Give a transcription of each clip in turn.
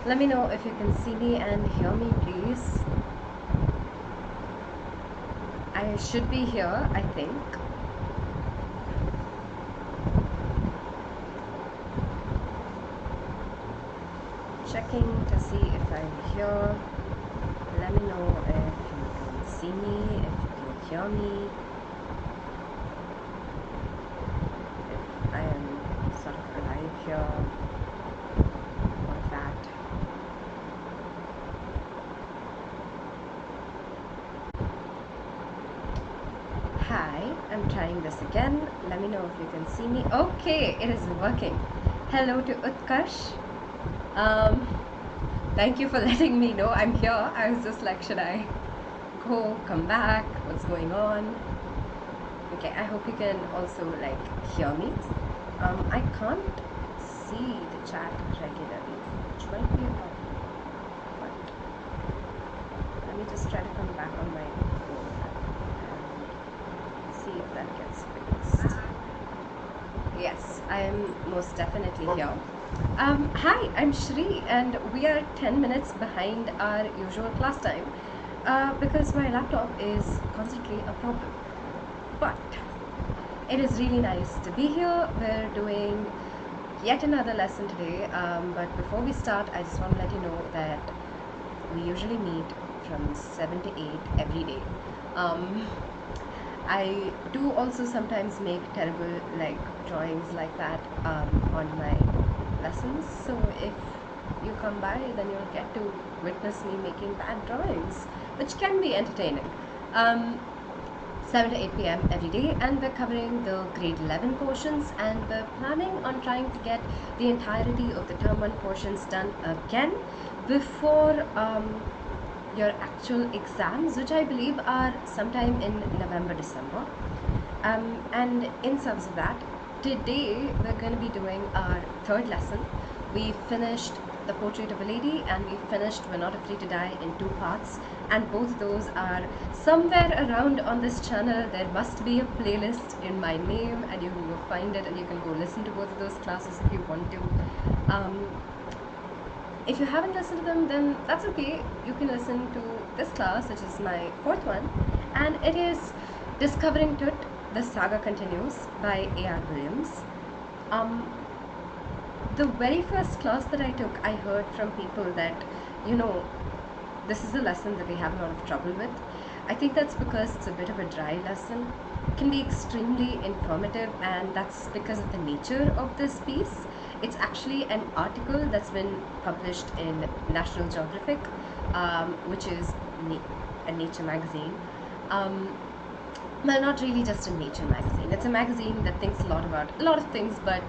Let me know if you can see me and hear me, please. I should be here, I think. Checking to see if I'm here. Let me know if you can see me, if you can hear me. If I am sort of alive here. Or that. Hi, I'm trying this again. Let me know if you can see me. Okay, it is working. Hello to Utkarsh. Thank you for letting me know I'm here. I was just like, should I go, come back? What's going on? Okay, I hope you can also like hear me. I can't see the chat regularly, which might be a problem. But let me just try to come back on my phone and see if that gets fixed. Yes, I am most definitely here. Hi, I'm Shree, and we are 10 minutes behind our usual class time because my laptop is constantly a problem. But it is really nice to be here. We're doing yet another lesson today, but before we start, I just want to let you know that we usually meet from 7 to 8 every day. I do also sometimes make terrible like drawings like that on my lessons, so if you come by, then you'll get to witness me making bad drawings, which can be entertaining. 7 to 8 p.m. every day, and we're covering the grade 11 portions, and we're planning on trying to get the entirety of the term 1 portions done again before your actual exams, which I believe are sometime in November, December. And in terms of that, today we're going to be doing our third lesson. We finished The Portrait of a Lady, and we finished We're Not Afraid to Die in 2 parts, and both those are somewhere around on this channel. There must be a playlist in my name, and you can go find it, and you can go listen to both of those classes if you want to. If you haven't listened to them, then that's okay. You can listen to this class, which is my 4th one, and it is Discovering Tut, The Saga Continues by A.R. Williams. The very first class that I took, I heard from people that, you know, this is a lesson that they have a lot of trouble with. I think that's because it's a bit of a dry lesson. It can be extremely informative, and that's because of the nature of this piece. It's actually an article that's been published in National Geographic, which is a nature magazine. Well, not really just a nature magazine. It's a magazine that thinks a lot about a lot of things, but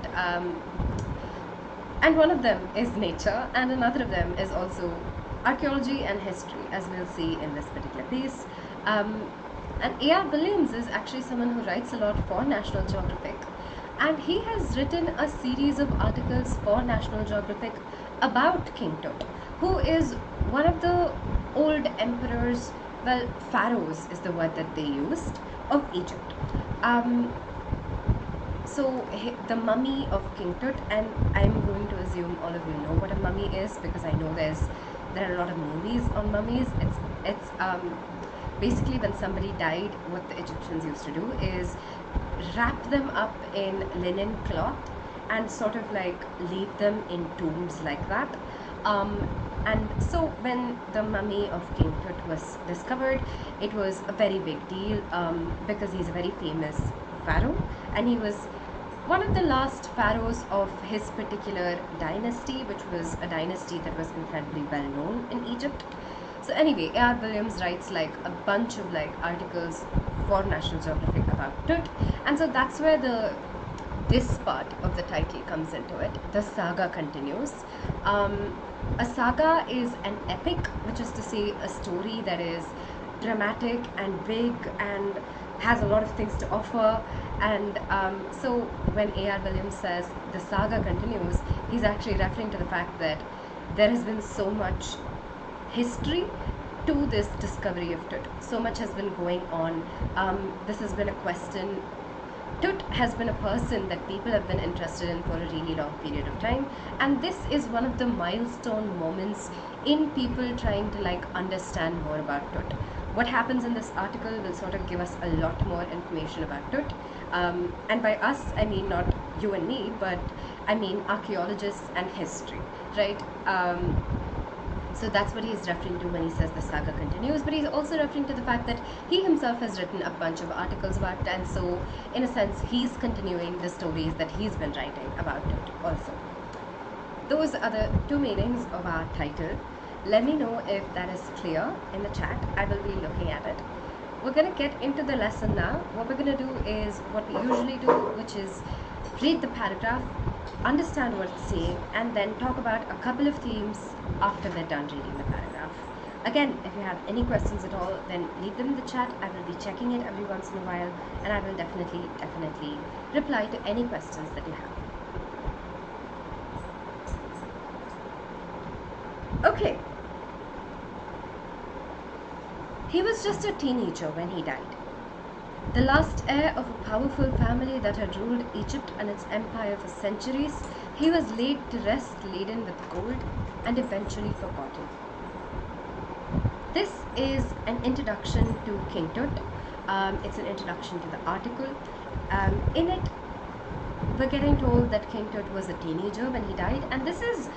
and one of them is nature, and another of them is also archaeology and history, as we'll see in this particular piece. And A.R. Williams is actually someone who writes a lot for National Geographic, and he has written a series of articles for National Geographic about King Tut, who is one of the old emperors, well, pharaohs is the word that they used, of Egypt. So the Mummy of King Tut, and I'm going to assume all of you know what a mummy is, because I know there are a lot of movies on mummies. It's basically when somebody died, what the Egyptians used to do is wrap them up in linen cloth and sort of like leave them in tombs like that. And so when the Mummy of King Tut was discovered, it was a very big deal because he's a very famous pharaoh, and he was one of the last pharaohs of his particular dynasty, which was a dynasty that was incredibly well known in Egypt. So anyway, A.R. Williams writes like a bunch of like articles for National Geographic about Tut, and so that's where this part of the title comes into it. The saga continues. A saga is an epic, which is to say a story that is dramatic and big and has a lot of things to offer. And so when A.R. Williams says the saga continues, he's actually referring to the fact that there has been so much history to this discovery of Tut. So much has been going on. This has been a question Tut has been a person that people have been interested in for a really long period of time, and this is one of the milestone moments in people trying to like understand more about Tut. What happens in this article will sort of give us a lot more information about Tut, and by us I mean not you and me, but I mean archaeologists and history, right? So that's what he's referring to when he says the saga continues, but he's also referring to the fact that he himself has written a bunch of articles about it, and so in a sense he's continuing the stories that he's been writing about it also. Those are the two meanings of our title. Let me know if that is clear in the chat. I will be looking at it. We're going to get into the lesson now. What we're going to do is what we usually do, which is read the paragraph, understand what it's saying, and then talk about a couple of themes after we're done reading the paragraph. Again, if you have any questions at all, then leave them in the chat. I will be checking it every once in a while, and I will definitely reply to any questions that you have. Okay. He was just a teenager when he died. The last heir of a powerful family that had ruled Egypt and its empire for centuries, he was laid to rest laden with gold and eventually forgotten. This is an introduction to King Tut. It's an introduction to the article. In it, we're getting told that King Tut was a teenager when he died, and this is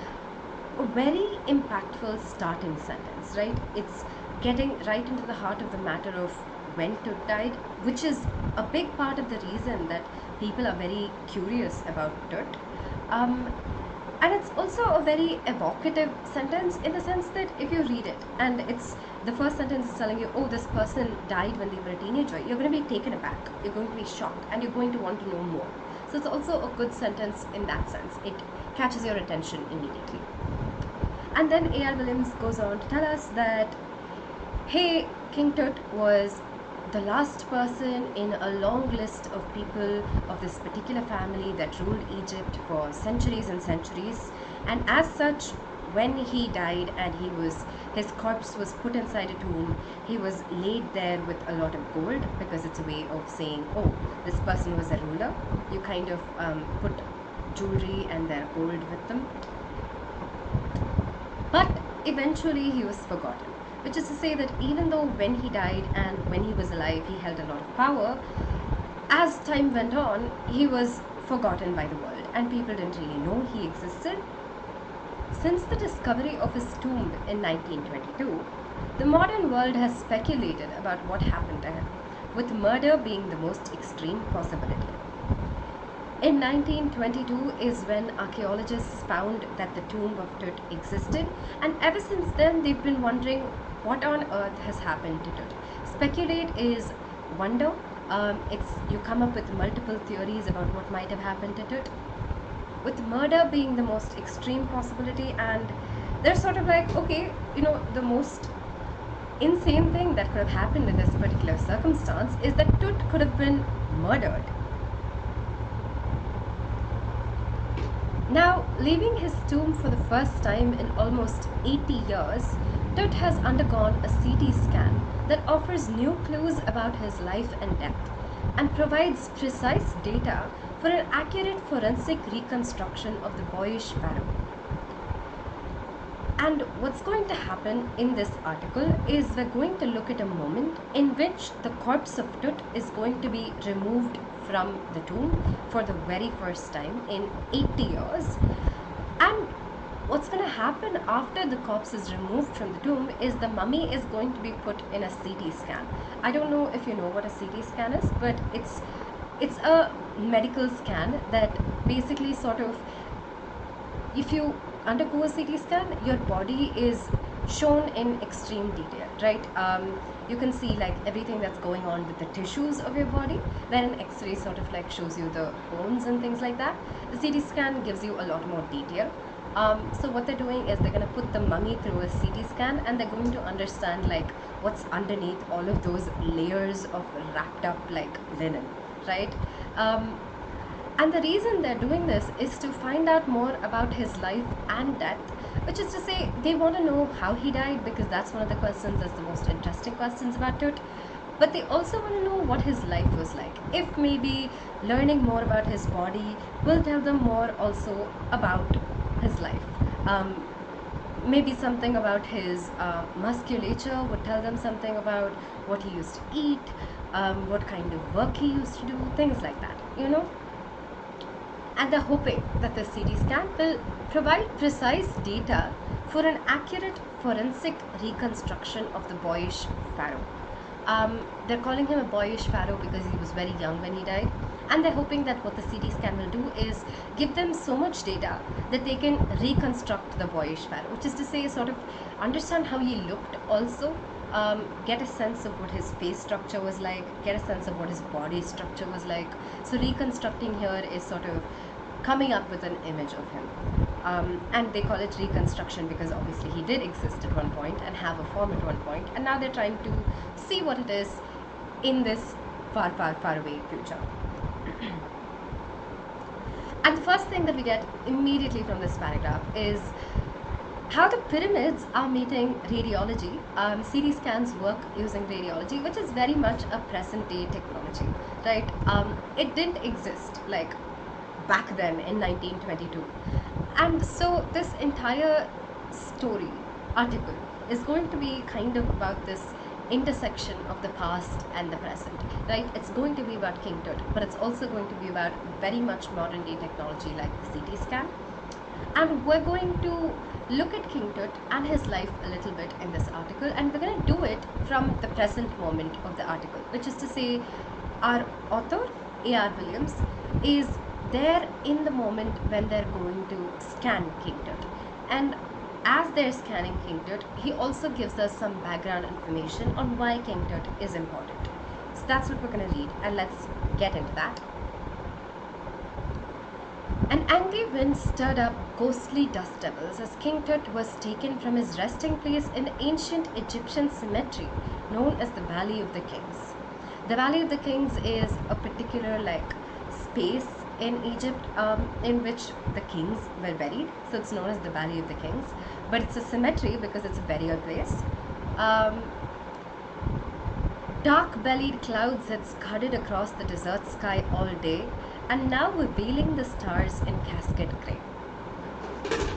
a very impactful starting sentence, right? It's getting right into the heart of the matter of when Tut died, which is a big part of the reason that people are very curious about Tut. And it's also a very evocative sentence in the sense that if you read it and it's the first sentence is telling you, oh, this person died when they were a teenager, you're going to be taken aback, you're going to be shocked, and you're going to want to know more. So it's also a good sentence in that sense. It catches your attention immediately. And then A.R. Williams goes on to tell us that, hey, King Tut was the last person in a long list of people of this particular family that ruled Egypt for centuries and centuries, and as such, when he died and his corpse was put inside a tomb, he was laid there with a lot of gold, because it's a way of saying, oh, this person was a ruler. You kind of put jewelry and their gold with them. But eventually he was forgotten. Which is to say that even though when he died and when he was alive he held a lot of power, as time went on he was forgotten by the world and people didn't really know he existed. Since the discovery of his tomb in 1922, the modern world has speculated about what happened to him, with murder being the most extreme possibility. In 1922 is when archaeologists found that the tomb of Tut existed, and ever since then they've been wondering what on earth has happened to Tut. Speculate is wonder. You come up with multiple theories about what might have happened to Tut, with murder being the most extreme possibility, and they're sort of like, okay, the most insane thing that could have happened in this particular circumstance is that Tut could have been murdered. Now, leaving his tomb for the first time in almost 80 years, Tut has undergone a CT scan that offers new clues about his life and death, and provides precise data for an accurate forensic reconstruction of the boyish Pharaoh. And what's going to happen in this article is we're going to look at a moment in which the corpse of Tut is going to be removed from the tomb for the very first time in 80 years. And what's going to happen after the corpse is removed from the tomb is the mummy is going to be put in a CT scan. I don't know if you know what a CT scan is, but it's a medical scan that basically sort of, if you undergo a CT scan, your body is shown in extreme detail, right? You can see like everything that's going on with the tissues of your body, where an X-ray sort of like shows you the bones and things like that. The CT scan gives you a lot more detail. So what they're doing is they're going to put the mummy through a CT scan, and they're going to understand like what's underneath all of those layers of wrapped up like linen, right? And the reason they're doing this is to find out more about his life and death, which is to say they want to know how he died, because that's one of the questions that's the most interesting questions about Tut. but they also want to know what his life was like. If maybe learning more about his body will tell them more also about his life. Maybe something about his musculature would tell them something about what he used to eat, what kind of work he used to do, things like that, you know. And they're hoping that the CT scan will provide precise data for an accurate forensic reconstruction of the boyish Pharaoh. They're calling him a boyish Pharaoh because he was very young when he died, and they're hoping that what the CT scan will do is give them so much data that they can reconstruct the boyish Pharaoh, which is to say, sort of understand how he looked also, get a sense of what his face structure was like, get a sense of what his body structure was like. So reconstructing here is sort of coming up with an image of him. And they call it reconstruction because obviously he did exist at one point and have a form at one point, and now they're trying to see what it is in this far, far, far away future. And the first thing that we get immediately from this paragraph is how the pyramids are meeting radiology. CT scans work using radiology, which is very much a present day technology, right? It didn't exist like back then in 1922. And so this entire story article is going to be kind of about this intersection of the past and the present, right? It's going to be about King Tut, but it's also going to be about very much modern day technology like the CT scan. And we're going to look at King Tut and his life a little bit in this article, and we're going to do it from the present moment of the article, which is to say our author A.R. Williams is there in the moment when they're going to scan King Tut. And as they're scanning King Tut, he also gives us some background information on why King Tut is important. So that's what we're going to read, and let's get into that. An angry wind stirred up ghostly dust devils as King Tut was taken from his resting place in ancient Egyptian cemetery known as the Valley of the Kings. The Valley of the Kings is a particular space in Egypt in which the kings were buried, so it's known as the Valley of the Kings, but it's a cemetery because it's a burial place. Dark-bellied clouds had scudded across the desert sky all day and now were veiling the stars in cascade grey.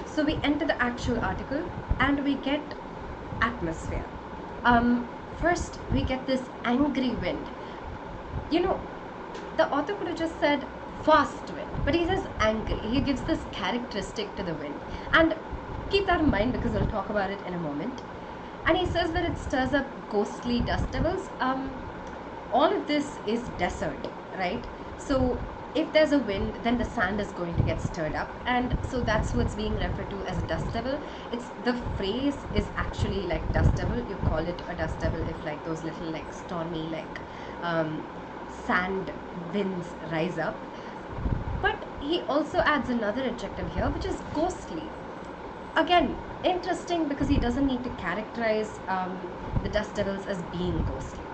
So we enter the actual article and we get atmosphere. First we get this angry wind. You know, the author could have just said fast wind, but he says angry. He gives this characteristic to the wind, and keep that in mind because we'll talk about it in a moment. And he says that it stirs up ghostly dust devils. All of this is desert, right? So if there's a wind, then the sand is going to get stirred up, and so that's what's being referred to as a dust devil. It's the phrase is actually like dust devil. You call it a dust devil if those little stormy sand winds rise up. But he also adds another adjective here, which is ghostly. Again, interesting because he doesn't need to characterize the dust devils as being ghostly.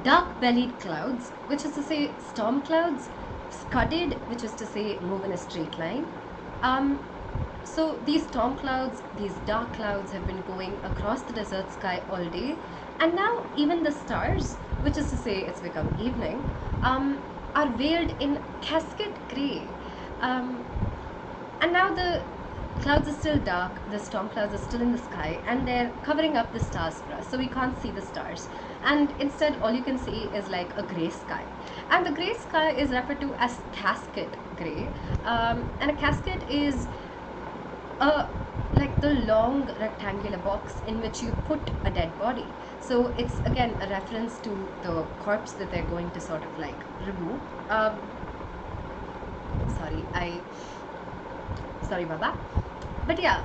Dark-bellied clouds, which is to say storm clouds, scudded, which is to say move in a straight line. So these storm clouds, these dark clouds have been going across the desert sky all day, and now even the stars, which is to say it's become evening, are veiled in cascade grey. And now the clouds are still dark, the storm clouds are still in the sky, and they're covering up the stars for us, so we can't see the stars. And instead, all you can see is like a grey sky. And the grey sky is referred to as cascade grey. And a cascade is the long rectangular box in which you put a dead body. So it's again a reference to the corpse that they're going to sort of remove. Sorry about that. But yeah,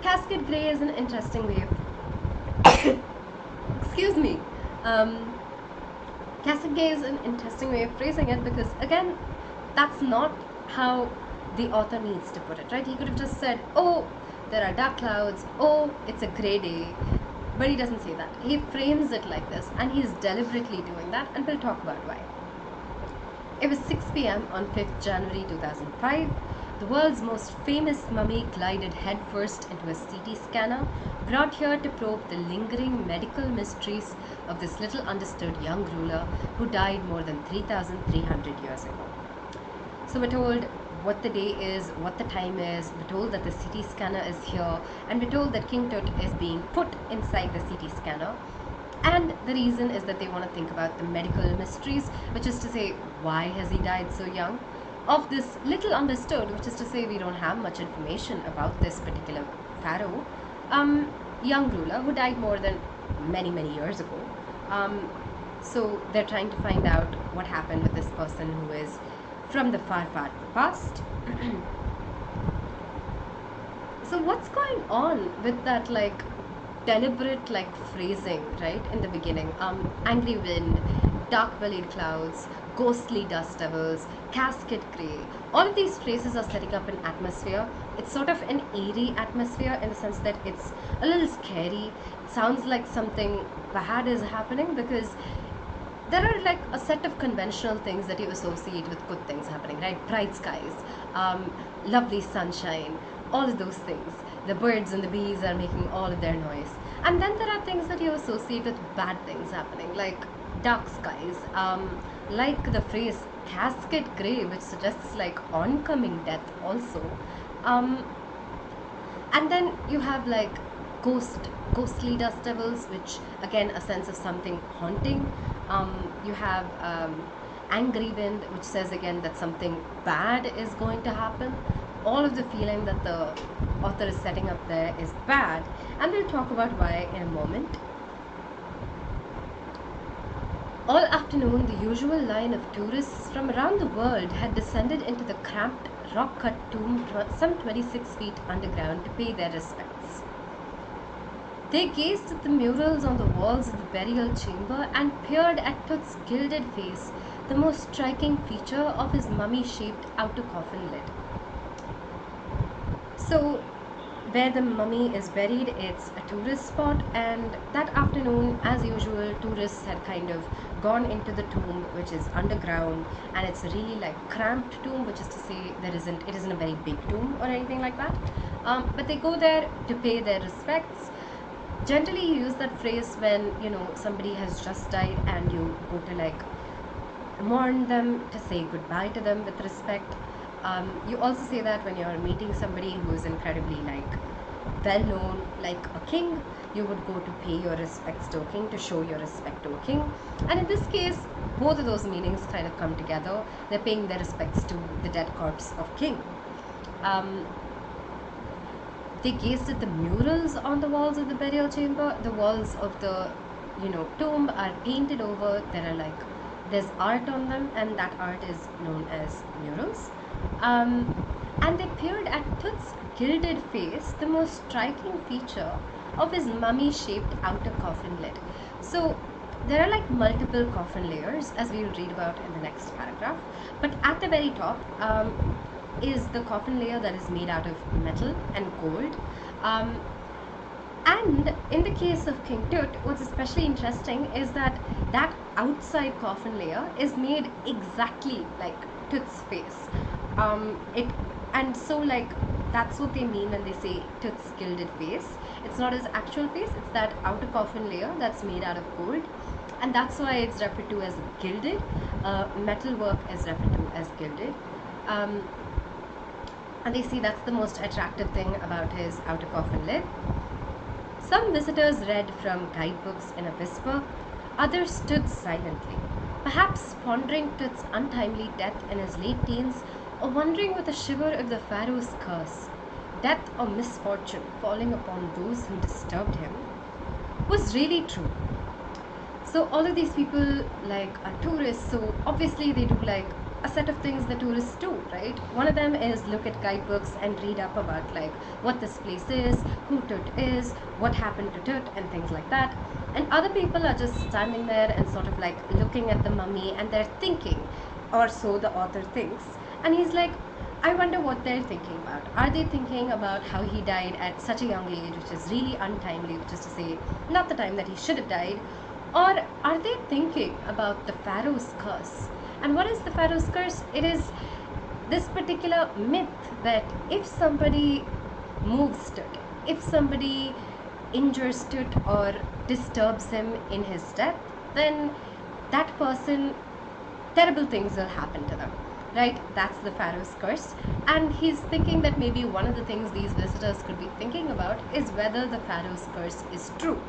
cascade grey is an interesting way of excuse me. Cascade grey is an interesting way of phrasing it because again, that's not how the author needs to put it, right? He could have just said, oh, there are dark clouds, oh, it's a grey day, but he doesn't say that. He frames it like this, and he's deliberately doing that, and we'll talk about why. It was 6 p.m. on 5th January 2005. The world's most famous mummy glided headfirst into a CT scanner, brought here to probe the lingering medical mysteries of this little understood young ruler who died more than 3,300 years ago. So we're told what the day is, what the time is, we're told that the CT scanner is here, and we're told that King Tut is being put inside the CT scanner. And the reason is that they want to think about the medical mysteries, which is to say, why has he died so young? Of this little understood, which is to say, we don't have much information about this particular pharaoh, young ruler who died more than many years ago. So they're trying to find out what happened with this person who is from the far past. So what's going on with that like deliberate like phrasing right in the beginning? Angry wind, dark bellied clouds, ghostly dust devils, casket grey. All of these phrases are setting up an atmosphere. It's sort of an eerie atmosphere in the sense that it's a little scary. It sounds like something bad is happening because there are like a set of conventional things that you associate with good things happening, right? Bright skies, lovely sunshine, all of those things. The birds and the bees are making all of their noise. And then there are things that you associate with bad things happening, like dark skies, like the phrase casket grey, which suggests like oncoming death also. And then you have like ghostly dust devils, which again a sense of something haunting. You have angry wind, which says again that something bad is going to happen. All of the feeling that the author is setting up there is bad, and we'll talk about why in a moment. All afternoon, the usual line of tourists from around the world had descended into the cramped, rock-cut tomb some 26 feet underground to pay their respects. They gazed at the murals on the walls of the burial chamber and peered at Tut's gilded face, the most striking feature of his mummy-shaped outer coffin lid. So, where the mummy is buried, it's a tourist spot, and that afternoon, as usual, tourists had kind of gone into the tomb, which is underground, and it's a really like cramped tomb, which is to say it isn't a very big tomb or anything like that. But they go there to pay their respects. Generally, you use that phrase when somebody has just died and you go to like mourn them, to say goodbye to them with respect. You also say that when you're meeting somebody who is incredibly like well known, like a king. You would go to pay your respects to a king, to show your respect to a king. And in this case, both of those meanings kind of come together. They're paying their respects to the dead corpse of king. They gazed at the murals on the walls of the burial chamber. The walls of the tomb are painted over. There's art on them, and that art is known as murals. And they peered at Tut's gilded face, the most striking feature of his mummy-shaped outer coffin lid. So there are like multiple coffin layers, as we will read about in the next paragraph. But at the very top is the coffin layer that is made out of metal and gold. And in the case of King Tut, what's especially interesting is that that outside coffin layer is made exactly like Tut's face. So like that's what they mean when they say Tut's gilded face. It's not his actual face, it's that outer coffin layer that's made out of gold, and that's why it's referred to as gilded. Metalwork is referred to as gilded. And they see that's the most attractive thing about his outer coffin lid. Some visitors read from guidebooks in a whisper, others stood silently, perhaps pondering Tut's untimely death in his late teens, or wondering with a shiver if the Pharaoh's curse, death or misfortune falling upon those who disturbed him, was really true. So all of these people like are tourists, so obviously they do like a set of things the tourists do, right? One of them is look at guidebooks and read up about like what this place is, who Tut is, what happened to Tut, and things like that. And other people are just standing there and sort of like looking at the mummy, and they're thinking, or so the author thinks. And he's like, I wonder what they're thinking about. Are they thinking about how he died at such a young age, which is really untimely, which is to say, not the time that he should have died? Or are they thinking about the Pharaoh's curse? And what is the Pharaoh's curse? It is this particular myth that if somebody moves Tut, if somebody injures Tut or disturbs him in his death, then that person, terrible things will happen to them, right? That's the Pharaoh's curse. And he's thinking that maybe one of the things these visitors could be thinking about is whether the Pharaoh's curse is true.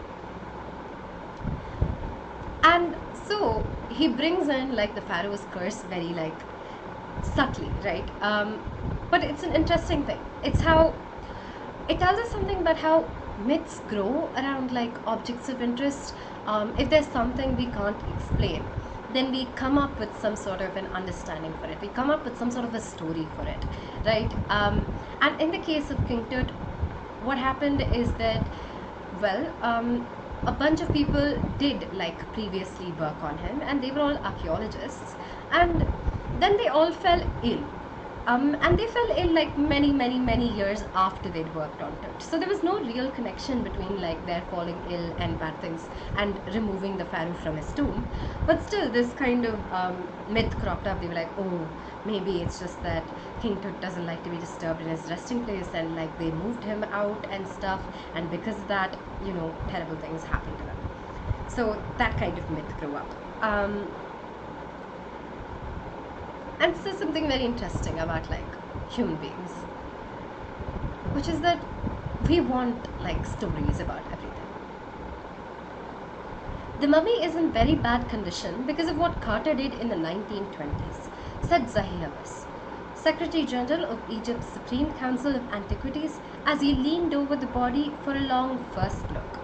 And so he brings in like the Pharaoh's curse very like subtly, right? But it's an interesting thing. It's how it tells us something about how myths grow around like objects of interest. If there's something we can't explain, then we come up with some sort of an understanding for it. We come up with some sort of a story for it, right? And in the case of King Tut, what happened is that, well, a bunch of people did like previously work on him, and they were all archaeologists, and then they all fell ill. And they fell ill like many years after they'd worked on it. So there was no real connection between like their falling ill and bad things and removing the Pharaoh from his tomb. But still, this kind of myth cropped up. They were like, oh, maybe it's just that King Tut doesn't like to be disturbed in his resting place, and like they moved him out and stuff, and because of that, you know, terrible things happened to them. So that kind of myth grew up. And this is something very interesting about like human beings, which is that we want like stories about everything. The mummy is in very bad condition because of what Carter did in the 1920s, said Zahir, Secretary General of Egypt's Supreme Council of Antiquities, as he leaned over the body for a long first look.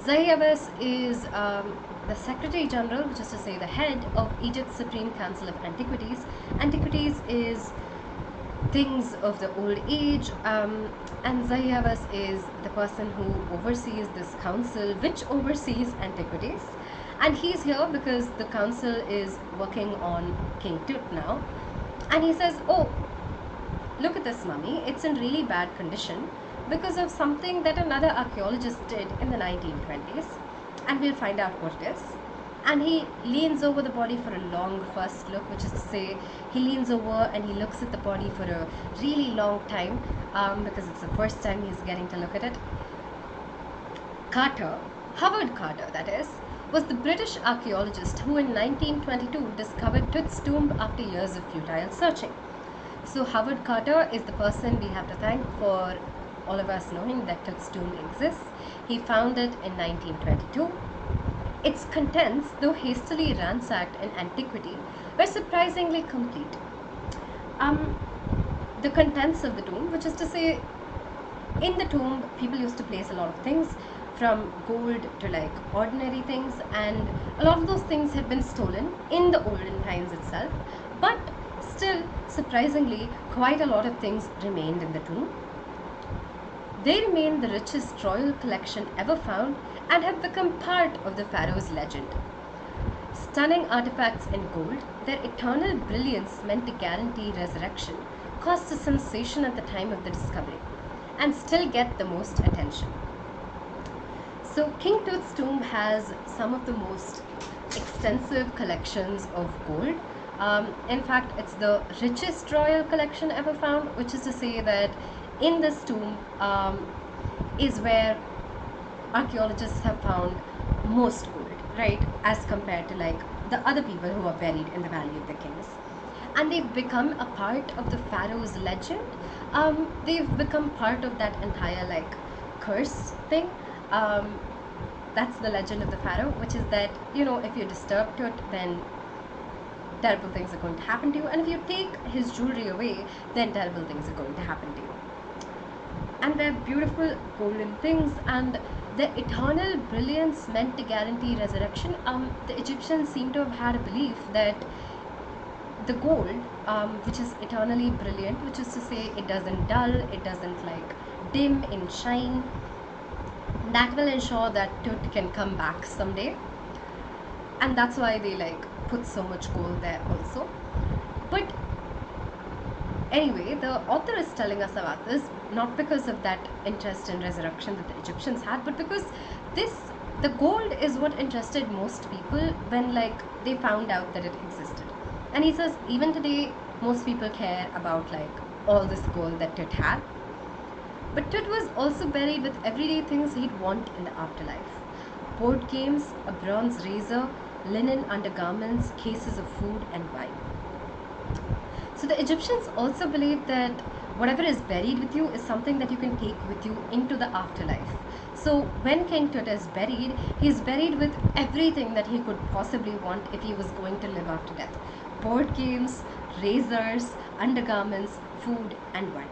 Zahir is the Secretary General, which is to say the head of Egypt's Supreme Council of Antiquities. Antiquities is things of the old age, and Zahir is the person who oversees this council, which oversees antiquities. And he's here because the council is working on King Tut now. And he says, oh, look at this mummy, it's in really bad condition because of something that another archaeologist did in the 1920s, and we'll find out what it is. And he leans over the body for a long first look, which is to say he leans over and he looks at the body for a really long time, because it's the first time he's getting to look at it. Carter, Howard Carter that is, was the British archaeologist who in 1922 discovered Tut's tomb after years of futile searching. So Howard Carter is the person we have to thank for all of us knowing that Tut's tomb exists. He found it in 1922. Its contents, though hastily ransacked in antiquity, were surprisingly complete. The contents of the tomb, which is to say, in the tomb, people used to place a lot of things, from gold to like ordinary things, and a lot of those things had been stolen in the olden times itself. But still, surprisingly, quite a lot of things remained in the tomb. They remain the richest royal collection ever found and have become part of the Pharaoh's legend. Stunning artifacts in gold, their eternal brilliance meant to guarantee resurrection, caused a sensation at the time of the discovery, and still get the most attention. So King Tut's tomb has some of the most extensive collections of gold. In fact, it's the richest royal collection ever found, which is to say that in this tomb is where archaeologists have found most gold, right, as compared to like the other people who are buried in the Valley of the Kings. And they've become a part of the Pharaoh's legend. They've become part of that entire like curse thing. That's the legend of the Pharaoh, which is that, you know, if you disturb Tut, then terrible things are going to happen to you, and if you take his jewelry away, then terrible things are going to happen to you. And they're beautiful golden things, and the eternal brilliance meant to guarantee resurrection. The Egyptians seem to have had a belief that the gold, which is eternally brilliant, which is to say it doesn't dull, it doesn't like dim in shine, that will ensure that Tut can come back someday. And that's why they like put so much gold there also. But anyway, the author is telling us about this not because of that interest in resurrection that the Egyptians had, but because the gold is what interested most people when like they found out that it existed. And he says even today most people care about like all this gold that Tut had. But Tut was also buried with everyday things he'd want in the afterlife. Board games, a bronze razor, linen undergarments, cases of food and wine. So the Egyptians also believed that whatever is buried with you is something that you can take with you into the afterlife. So when King Tut is buried, he is buried with everything that he could possibly want if he was going to live after death. Board games, razors, undergarments, food and wine.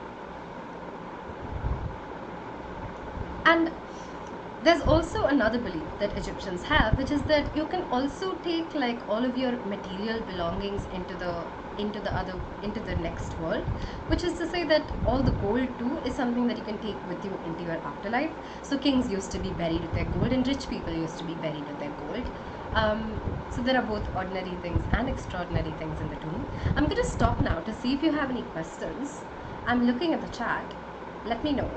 And there's also another belief that Egyptians have, which is that you can also take like all of your material belongings into the next world, which is to say that all the gold too is something that you can take with you into your afterlife. So kings used to be buried with their gold, and rich people used to be buried with their gold. So there are both ordinary things and extraordinary things in the tomb. I'm going to stop now to see if you have any questions. I'm looking at the chat. Let me know.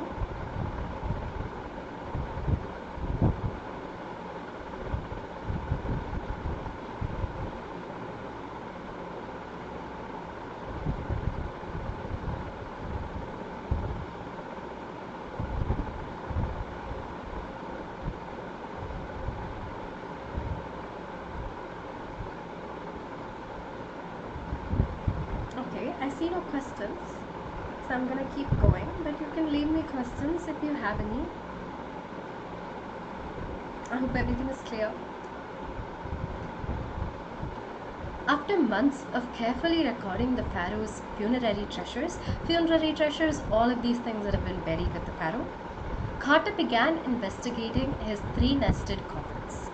I see no questions, so I'm gonna keep going, but you can leave me questions if you have any. I hope everything is clear. After months of carefully recording the Pharaoh's funerary treasures, all of these things that have been buried with the Pharaoh, Carter began investigating his 3 nested coffins.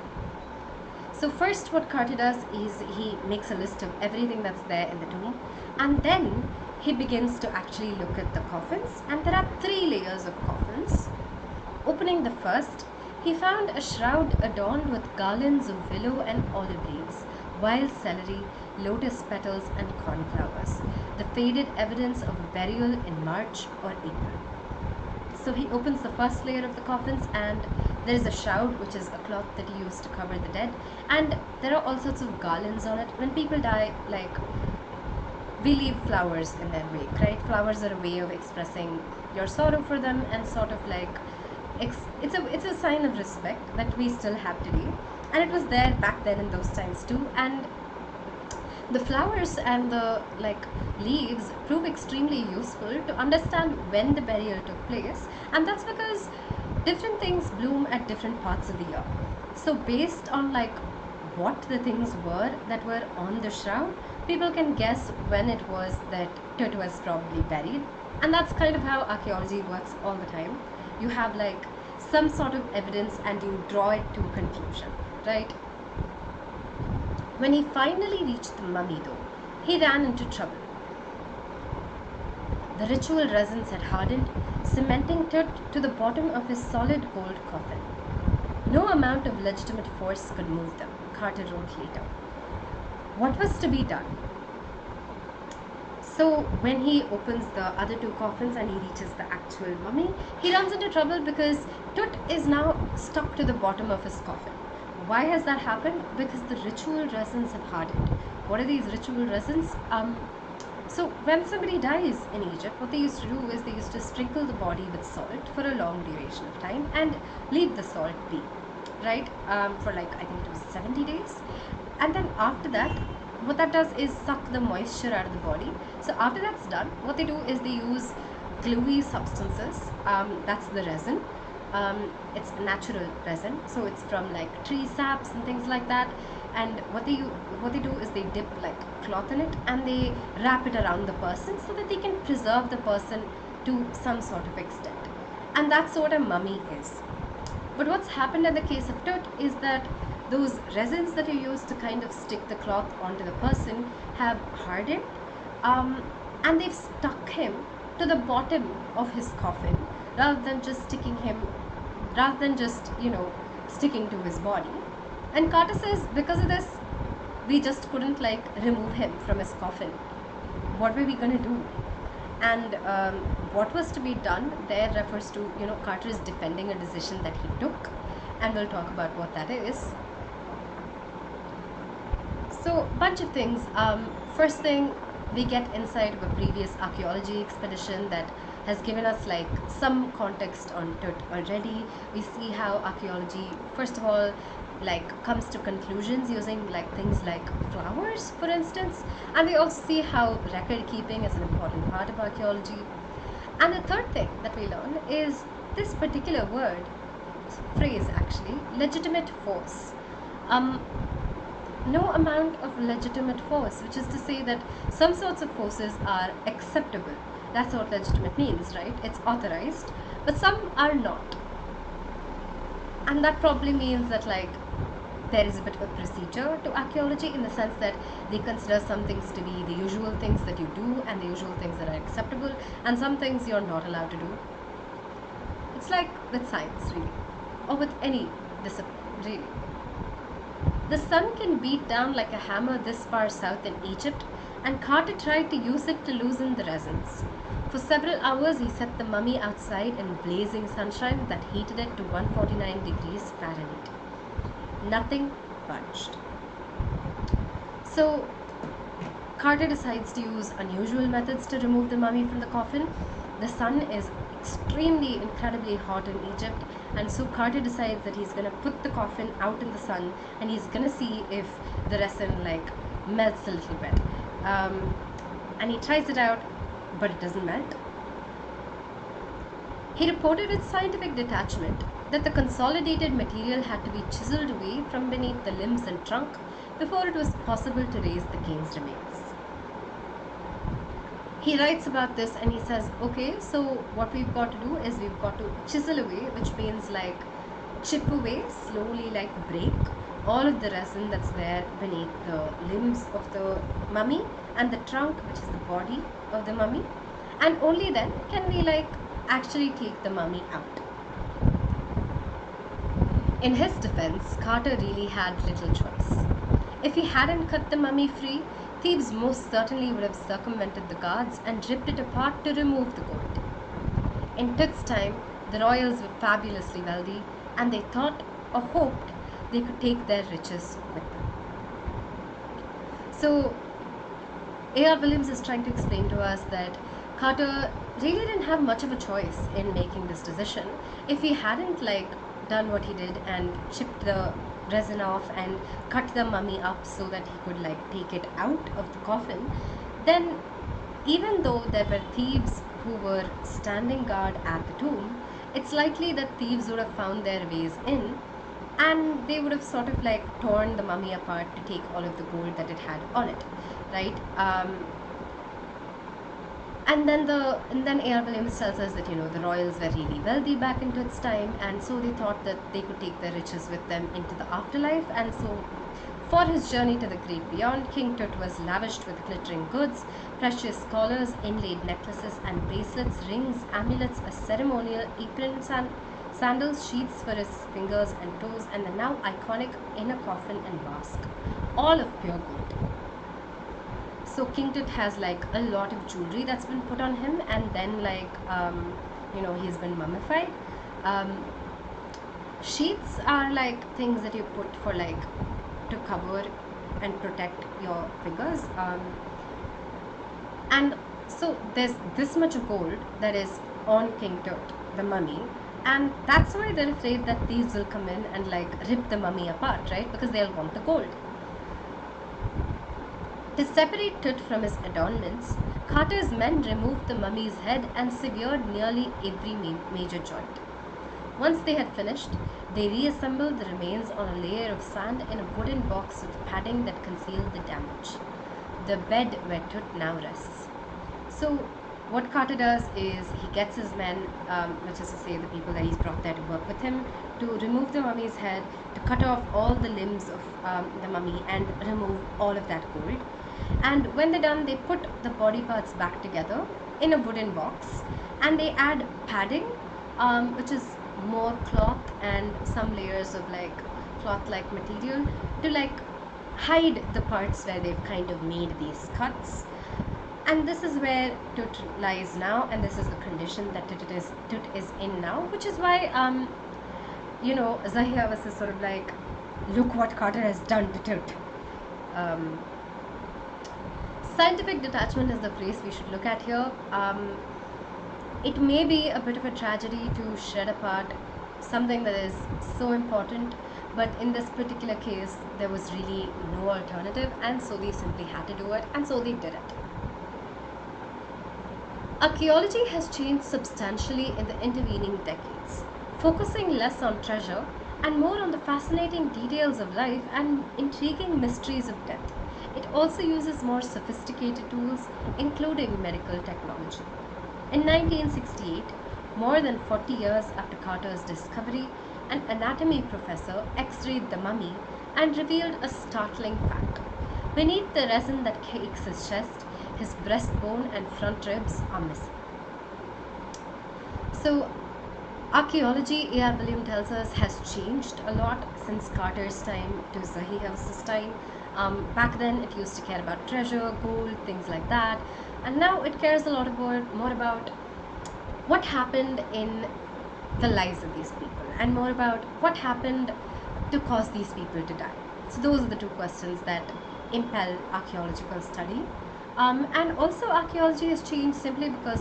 So first what Carter does is he makes a list of everything that's there in the tomb, and then he begins to actually look at the coffins, and there are 3 layers of coffins. Opening the first, he found a shroud adorned with garlands of willow and olive leaves, wild celery, lotus petals and cornflowers, the faded evidence of a burial in March or April. So he opens the first layer of the coffins, and there is a shroud, which is a cloth that he used to cover the dead, and there are all sorts of garlands on it. When people die, like, we leave flowers in their wake, right? Flowers are a way of expressing your sorrow for them, and sort of like it's a sign of respect that we still have today, and it was there back then in those times too. And the flowers and the leaves prove extremely useful to understand when the burial took place, and that's because different things bloom at different parts of the year. So based on what the things were that were on the shroud, people can guess when it was that Tut was probably buried. And that's kind of how archaeology works all the time. You have some sort of evidence and you draw it to conclusion, right? When he finally reached the mummy though, he ran into trouble. The ritual resins had hardened, cementing Tut to the bottom of his solid gold coffin. No amount of legitimate force could move them, Carter wrote later. What was to be done? So when he opens the other 2 coffins and he reaches the actual mummy, he runs into trouble because Tut is now stuck to the bottom of his coffin. Why has that happened? Because the ritual resins have hardened. What are these ritual resins? So when somebody dies in Egypt, what they used to do is they used to sprinkle the body with salt for a long duration of time and leave the salt be, right? For I think it was 70 days. And then after that, what that does is suck the moisture out of the body. So after that's done, what they do is they use gluey substances. That's the resin. It's natural resin, so it's from tree saps and things like that. And what they do is they dip cloth in it and they wrap it around the person so that they can preserve the person to some sort of extent. And that's what a mummy is. But what's happened in the case of Tut is that those resins that you use to kind of stick the cloth onto the person have hardened, and they've stuck him to the bottom of his coffin rather than just sticking to his body. And Carter says because of this, we just couldn't remove him from his coffin. What were we going to do? And what was to be done there refers to, Carter is defending a decision that he took, and we'll talk about what that is. So bunch of things. First thing, We get insight of a previous archaeology expedition that has given us like some context on Tut already. We see how archaeology, first of all, like comes to conclusions using like things like flowers, for instance, and we also see how record keeping is an important part of archaeology. And the third thing that we learn is this particular word, phrase actually, legitimate force. Um, no amount of legitimate force, which is to say that some sorts of forces are acceptable. That's what legitimate means, right? It's authorized, but some are not. And that probably means that like there is a bit of a procedure to archaeology in the sense that they consider some things to be the usual things that you do and the usual things that are acceptable, and some things you're not allowed to do. It's like with science, really, or with any discipline, really. The sun can beat down like a hammer this far south in Egypt, and Carter tried to use it to loosen the resins. For several hours, he set the mummy outside in blazing sunshine that heated it to 149 degrees Fahrenheit. Nothing budged. So, Carter decides to use unusual methods to remove the mummy from the coffin. The sun is incredibly hot in Egypt, and so Carter decides that he's gonna put the coffin out in the sun and he's gonna see if the resin like melts a little bit. And he tries it out, but it doesn't melt. He reported with scientific detachment that the consolidated material had to be chiseled away from beneath the limbs and trunk before it was possible to raise the king's remains. He writes about this and he says, okay, so what we've got to do is we've got to chisel away, which means like chip away, slowly like break all of the resin that's there beneath the limbs of the mummy and the trunk, which is the body of the mummy, and only then can we like actually take the mummy out. In his defense, Carter really had little choice. If he hadn't cut the mummy free, thieves most certainly would have circumvented the guards and ripped it apart to remove the gold. In Tut's time, the royals were fabulously wealthy, and they thought or hoped they could take their riches with them. So, A.R. Williams is trying to explain to us that Carter really didn't have much of a choice in making this decision. If he hadn't like done what he did and chipped the resin off and cut the mummy up so that he could like take it out of the coffin, then even though there were thieves who were standing guard at the tomb, it's likely that thieves would have found their ways in and they would have sort of like torn the mummy apart to take all of the gold that it had on it, right? And then A.R. Williams tells us that the royals were really wealthy back into its time, and so they thought that they could take their riches with them into the afterlife. And so, for his journey to the great beyond, King Tut was lavished with glittering goods, precious collars, inlaid necklaces and bracelets, rings, amulets, a ceremonial apron, sandals, sheaths for his fingers and toes, and the now iconic inner coffin and mask, all of pure gold. So King Tut has like a lot of jewelry that's been put on him, and then like he's been mummified. Sheaths are like things that you put for like to cover and protect your fingers, and so there's this much of gold that is on King Tut, the mummy, and that's why they're afraid that thieves will come in and like rip the mummy apart, right? Because they'll want the gold. To separate Tut from his adornments, Carter's men removed the mummy's head and severed nearly every major joint. Once they had finished, they reassembled the remains on a layer of sand in a wooden box with padding that concealed the damage. The bed where Tut now rests. So, what Carter does is he gets his men, which is to say the people that he's brought there to work with him, to remove the mummy's head, to cut off all the limbs of the mummy and remove all of that gold. And when they're done, they put the body parts back together in a wooden box, and they add padding, which is more cloth and some layers of like cloth-like material to like hide the parts where they've kind of made these cuts. And this is where Tut lies now, and this is the condition that Tut is in now, which is why Zahia was sort of like, look what Carter has done to Tut. Scientific detachment is the phrase we should look at here. It may be a bit of a tragedy to shred apart something that is so important, but in this particular case, there was really no alternative, and so they simply had to do it, and so they did it. Archaeology has changed substantially in the intervening decades, focusing less on treasure and more on the fascinating details of life and intriguing mysteries of death. It also uses more sophisticated tools, including medical technology. In 1968, more than 40 years after Carter's discovery, an anatomy professor x-rayed the mummy and revealed a startling fact. Beneath the resin that cakes his chest, his breastbone and front ribs are missing. So, archaeology, A.R. William tells us, has changed a lot since Carter's time to Zahih's time. Back then, it used to care about treasure, gold, things like that, and now it cares a lot more about what happened in the lives of these people and more about what happened to cause these people to die. So those are the two questions that impel archaeological study. And also archaeology has changed simply because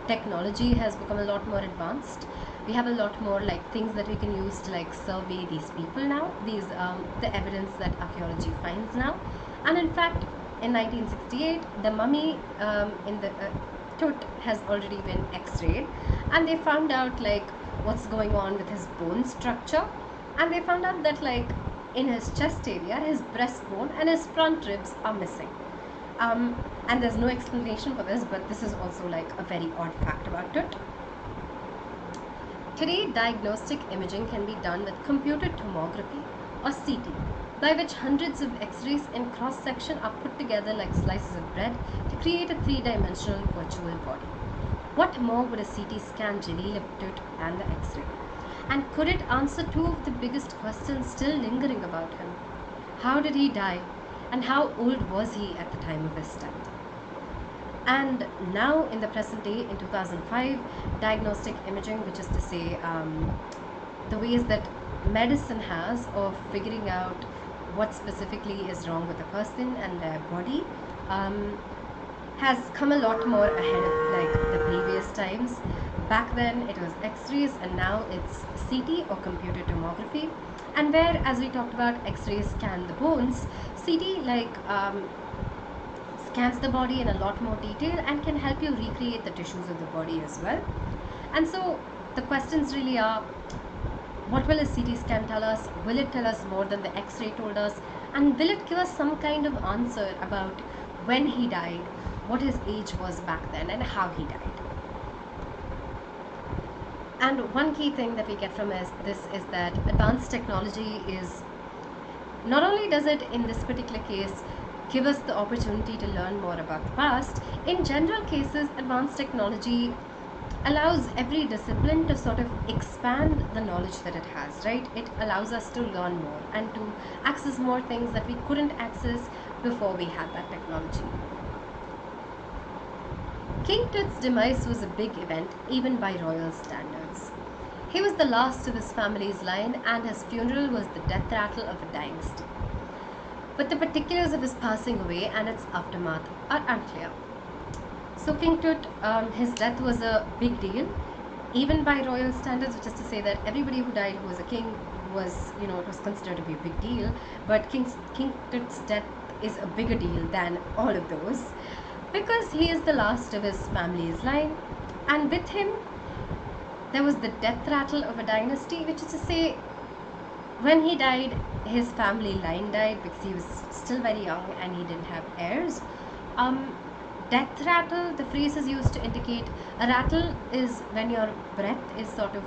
technology has become a lot more advanced. We have a lot more things that we can use to survey these people now, these the evidence that archaeology finds now. And in fact, in 1968, the mummy in the Tut has already been x-rayed, and they found out what's going on with his bone structure, and they found out that in his chest area, his breastbone and his front ribs are missing. And there's no explanation for this, but this is also a very odd fact about Tut. Today, diagnostic imaging can be done with computed tomography or CT, by which hundreds of x-rays in cross-section are put together like slices of bread to create a three-dimensional virtual body. What more would a CT scan reveal of Tut than the x-ray? And could it answer two of the biggest questions still lingering about him? How did he die? And how old was he at the time of his death? And now in the present day, in 2005, diagnostic imaging, which is to say the ways that medicine has of figuring out what specifically is wrong with a person and their body, has come a lot more ahead of the previous times. Back then it was x-rays, and now it's CT or computed tomography. And where, as we talked about, x-rays scan the bones, CT scans the body in a lot more detail and can help you recreate the tissues of the body as well. And so the questions really are, what will a CT scan tell us? Will it tell us more than the x-ray told us? And will it give us some kind of answer about when he died, what his age was back then, and how he died? And one key thing that we get from this is that advanced technology is, not only does it in this particular case give us the opportunity to learn more about the past, in general cases advanced technology allows every discipline to sort of expand the knowledge that it has, right? It allows us to learn more and to access more things that we couldn't access before we had that technology. King Tut's demise was a big event even by royal standards. He was the last of his family's line, and his funeral was the death rattle of a dynasty. But the particulars of his passing away and its aftermath are unclear. So King Tut, his death was a big deal, even by royal standards, which is to say that everybody who died who was a king was, it was considered to be a big deal. But King Tut's death is a bigger deal than all of those, because he is the last of his family's line, and with him there was the death rattle of a dynasty, which is to say, when he died, his family line died because he was still very young and he didn't have heirs. Death rattle, the phrase is used to indicate, a rattle is when your breath is sort of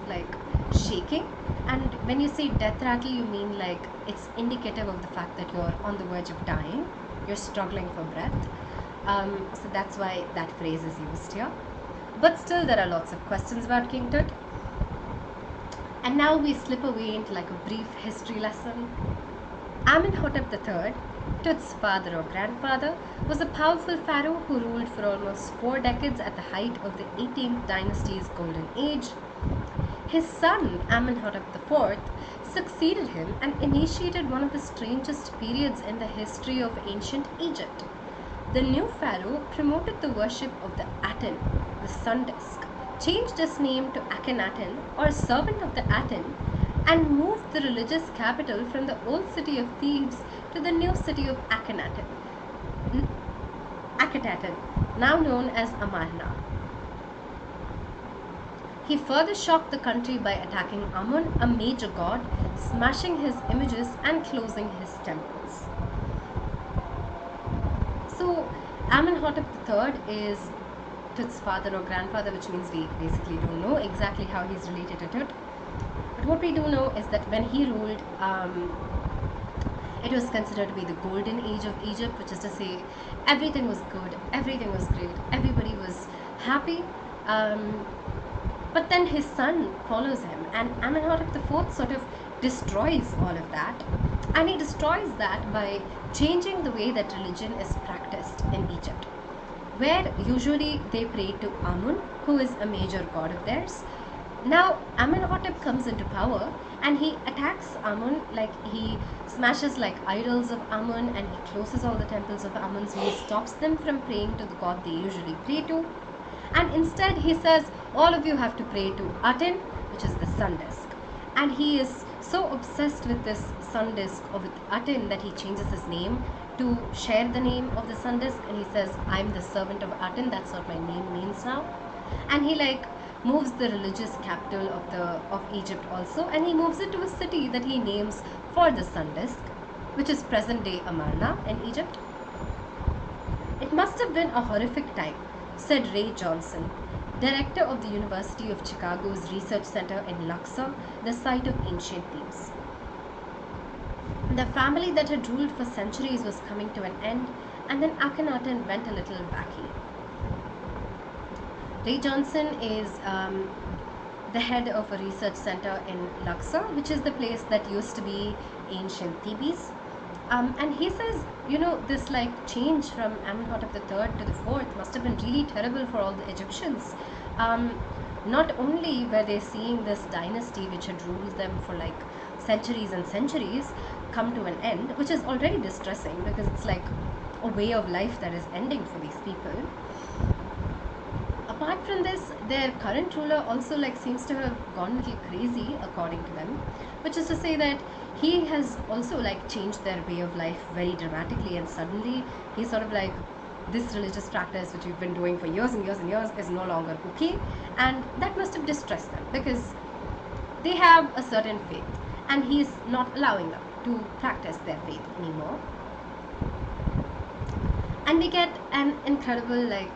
shaking, and when you say death rattle, you mean it's indicative of the fact that you're on the verge of dying, you're struggling for breath. So that's why that phrase is used here. But still, there are lots of questions about King Tut. And now we slip away into a brief history lesson. Amenhotep III, Tut's father or grandfather, was a powerful pharaoh who ruled for almost 4 decades at the height of the 18th dynasty's golden age. His son, Amenhotep IV, succeeded him and initiated one of the strangest periods in the history of ancient Egypt. the new pharaoh promoted the worship of the Aten, the sun disk, changed its name to Akhenaten, or servant of the Aten, and moved the religious capital from the old city of Thebes to the new city of Akhenaten, now known as Amarna. He further shocked the country by attacking Amun, a major god, smashing his images and closing his temples. So, Amenhotep III is Tut's father or grandfather, which means we basically don't know exactly how he's related to Tut. But what we do know is that when he ruled, it was considered to be the golden age of Egypt, which is to say everything was good, everything was great, everybody was happy. But then his son follows him, and Amenhotep IV sort of destroys all of that. And he destroys that by changing the way that religion is practiced in Egypt, where usually they pray to Amun, who is a major god of theirs. Now Amenhotep comes into power and he attacks Amun, like he smashes like idols of Amun, and he closes all the temples of Amun, so he stops them from praying to the god they usually pray to. And instead he says, all of you have to pray to Aten, which is the sun disk. And he is so obsessed with this sun disk or with Aten that he changes his name to share the name of the sun disk, and he says, I'm the servant of Aten, that's what my name means now. And he like moves the religious capital of Egypt also, and he moves it to a city that he names for the sun disk, which is present day Amarna in Egypt. It must have been a horrific time, said Ray Johnson, director of the University of Chicago's Research Center in Luxor, the site of ancient Thebes. The family that had ruled for centuries was coming to an end, and then Akhenaten went a little wacky. Ray Johnson is the head of a research center in Luxor, which is the place that used to be ancient Thebes. And he says, this like change from Amenhotep III to the fourth must have been really terrible for all the Egyptians. Not only were they seeing this dynasty which had ruled them for like centuries and centuries come to an end, which is already distressing because it's like a way of life that is ending for these people. Apart from this, their current ruler also like seems to have gone a little crazy according to them, which is to say that he has also like changed their way of life very dramatically, and suddenly he's sort of like, this religious practice which we've been doing for years and years and years is no longer okay, and that must have distressed them because they have a certain faith and he's not allowing them to practice their faith anymore. And we get an incredible like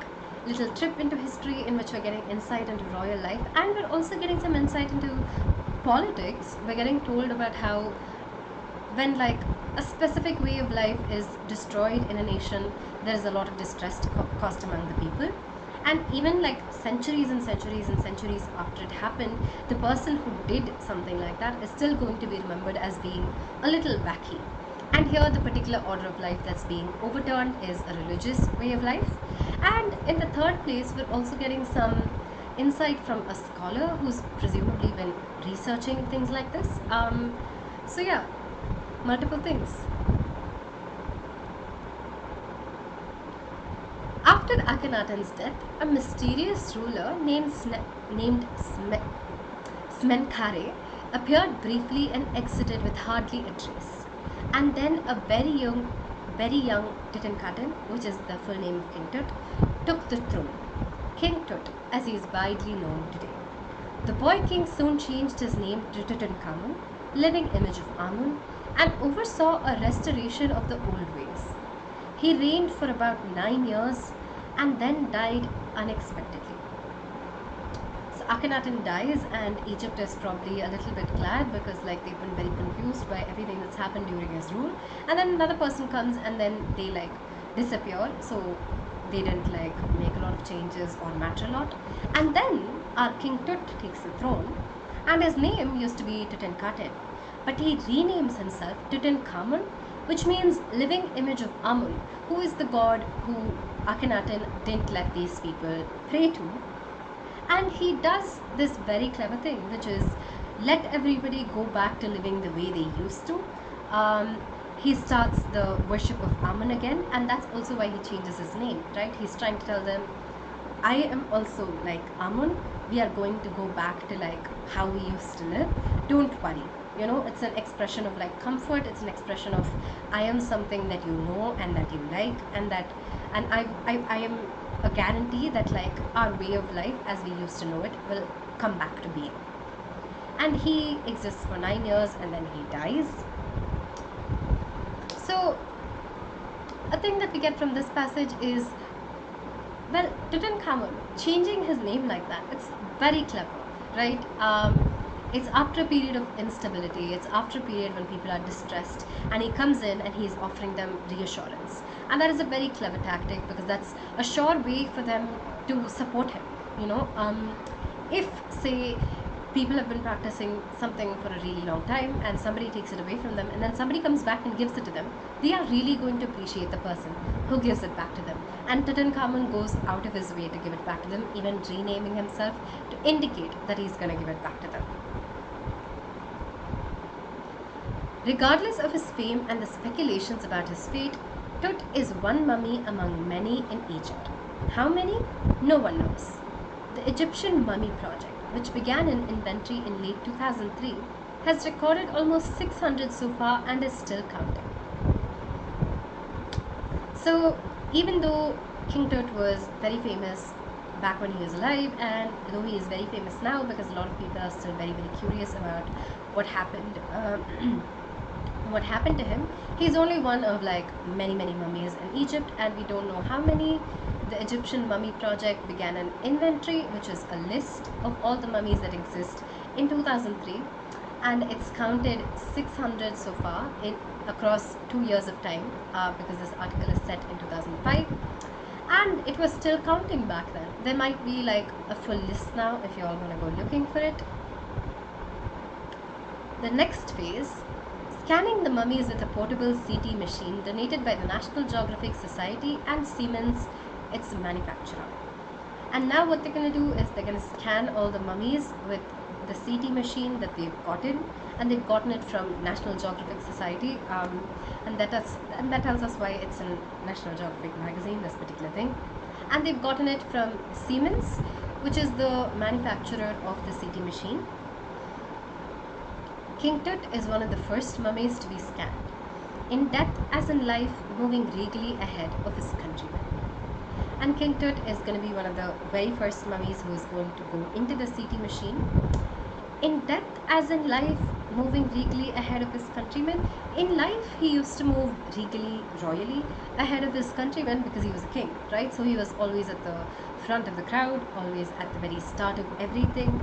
little trip into history in which we're getting insight into royal life, and we're also getting some insight into politics. We're getting told about how when like a specific way of life is destroyed in a nation, there is a lot of distress caused among the people, and even like centuries and centuries and centuries after it happened, the person who did something like that is still going to be remembered as being a little wacky. And here the particular order of life that's being overturned is a religious way of life. And in the third place, we're also getting some insight from a scholar who's presumably been researching things like this. So yeah, multiple things. After Akhenaten's death, a mysterious ruler named Smenkhare appeared briefly and exited with hardly a trace. And then a very young Tutankhaten, which is the full name of King Tut, took the throne. King Tut, as he is widely known today. The boy king soon changed his name to Tutankhamun, living image of Amun, and oversaw a restoration of the old ways. He reigned for about 9 years and then died unexpectedly. So Akhenaten dies, and Egypt is probably a little bit glad because like they've been very confused by everything that's happened during his rule. And then another person comes and then they like disappear, so they didn't like make a lot of changes or matter a lot. And then our King Tut takes the throne, and his name used to be Tutankhaten, but he renames himself Tutankhamun, which means living image of Amun, who is the god who Akhenaten didn't let these people pray to. And he does this very clever thing, which is let everybody go back to living the way they used to. he starts the worship of Amun again, and that's also why he changes his name, right? He's trying to tell them, I am also like Amun. We are going to go back to like how we used to live. Don't worry. You know, it's an expression of like comfort. It's an expression of I am something that you know and that you like, and that, and I am a guarantee that like our way of life as we used to know it will come back to being. And he exists for 9 years and then he dies. So a thing that we get from this passage is, well, Tutankhamun changing his name like that, it's very clever, right? It's after a period of instability, it's after a period when people are distressed, and he comes in and he's offering them reassurance. And that is a very clever tactic, because that's a sure way for them to support him. You know, if say people have been practicing something for a really long time and somebody takes it away from them, and then somebody comes back and gives it to them, they are really going to appreciate the person who gives it back to them. And Tutankhamun goes out of his way to give it back to them, even renaming himself to indicate that he's going to give it back to them. Regardless of his fame and the speculations about his fate, Tut is one mummy among many in Egypt. How many? No one knows. The Egyptian Mummy Project, which began in inventory in late 2003, has recorded almost 600 so far and is still counting. So even though King Tut was very famous back when he was alive, and though he is very famous now because a lot of people are still very, very curious about what happened what happened to him, he's only one of like many, many mummies in Egypt, and we don't know how many. The Egyptian Mummy Project began an inventory, which is a list of all the mummies that exist, in 2003, and it's counted 600 so far across 2 years of time, because this article is set in 2005, and it was still counting back then. There might be like a full list now if you all want to go looking for it. The next phase, scanning the mummies with a portable CT machine donated by the National Geographic Society and Siemens, its manufacturer. And now what they're going to do is they're going to scan all the mummies with the CT machine that they've gotten, and they've gotten it from National Geographic Society, and that tells us why it's in National Geographic magazine, this particular thing. And they've gotten it from Siemens, which is the manufacturer of the CT machine. King Tut is one of the first mummies to be scanned, in death as in life, moving regally ahead of his countrymen. And King Tut is going to be one of the very first mummies who is going to go into the CT machine. In death as in life, moving regally ahead of his countrymen. In life, he used to move regally, royally ahead of his countrymen because he was a king, right? So he was always at the front of the crowd, always at the very start of everything.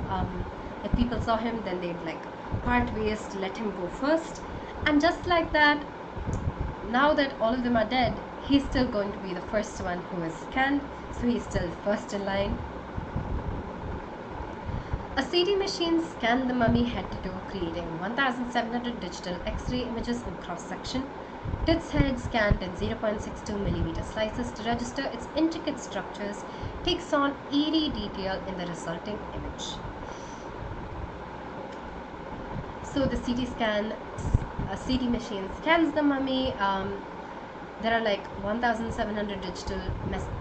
If people saw him, then they'd like part ways to let him go first. And just like that, now that all of them are dead, he's still going to be the first one who is scanned, so he's still first in line. A CD machine scanned the mummy head to toe, creating 1,700 digital X-ray images in cross-section. Tut's head, scanned in 0.62mm slices to register its intricate structures, takes on eerie detail in the resulting image. So the CT machine scans the mummy. There are like 1,700 digital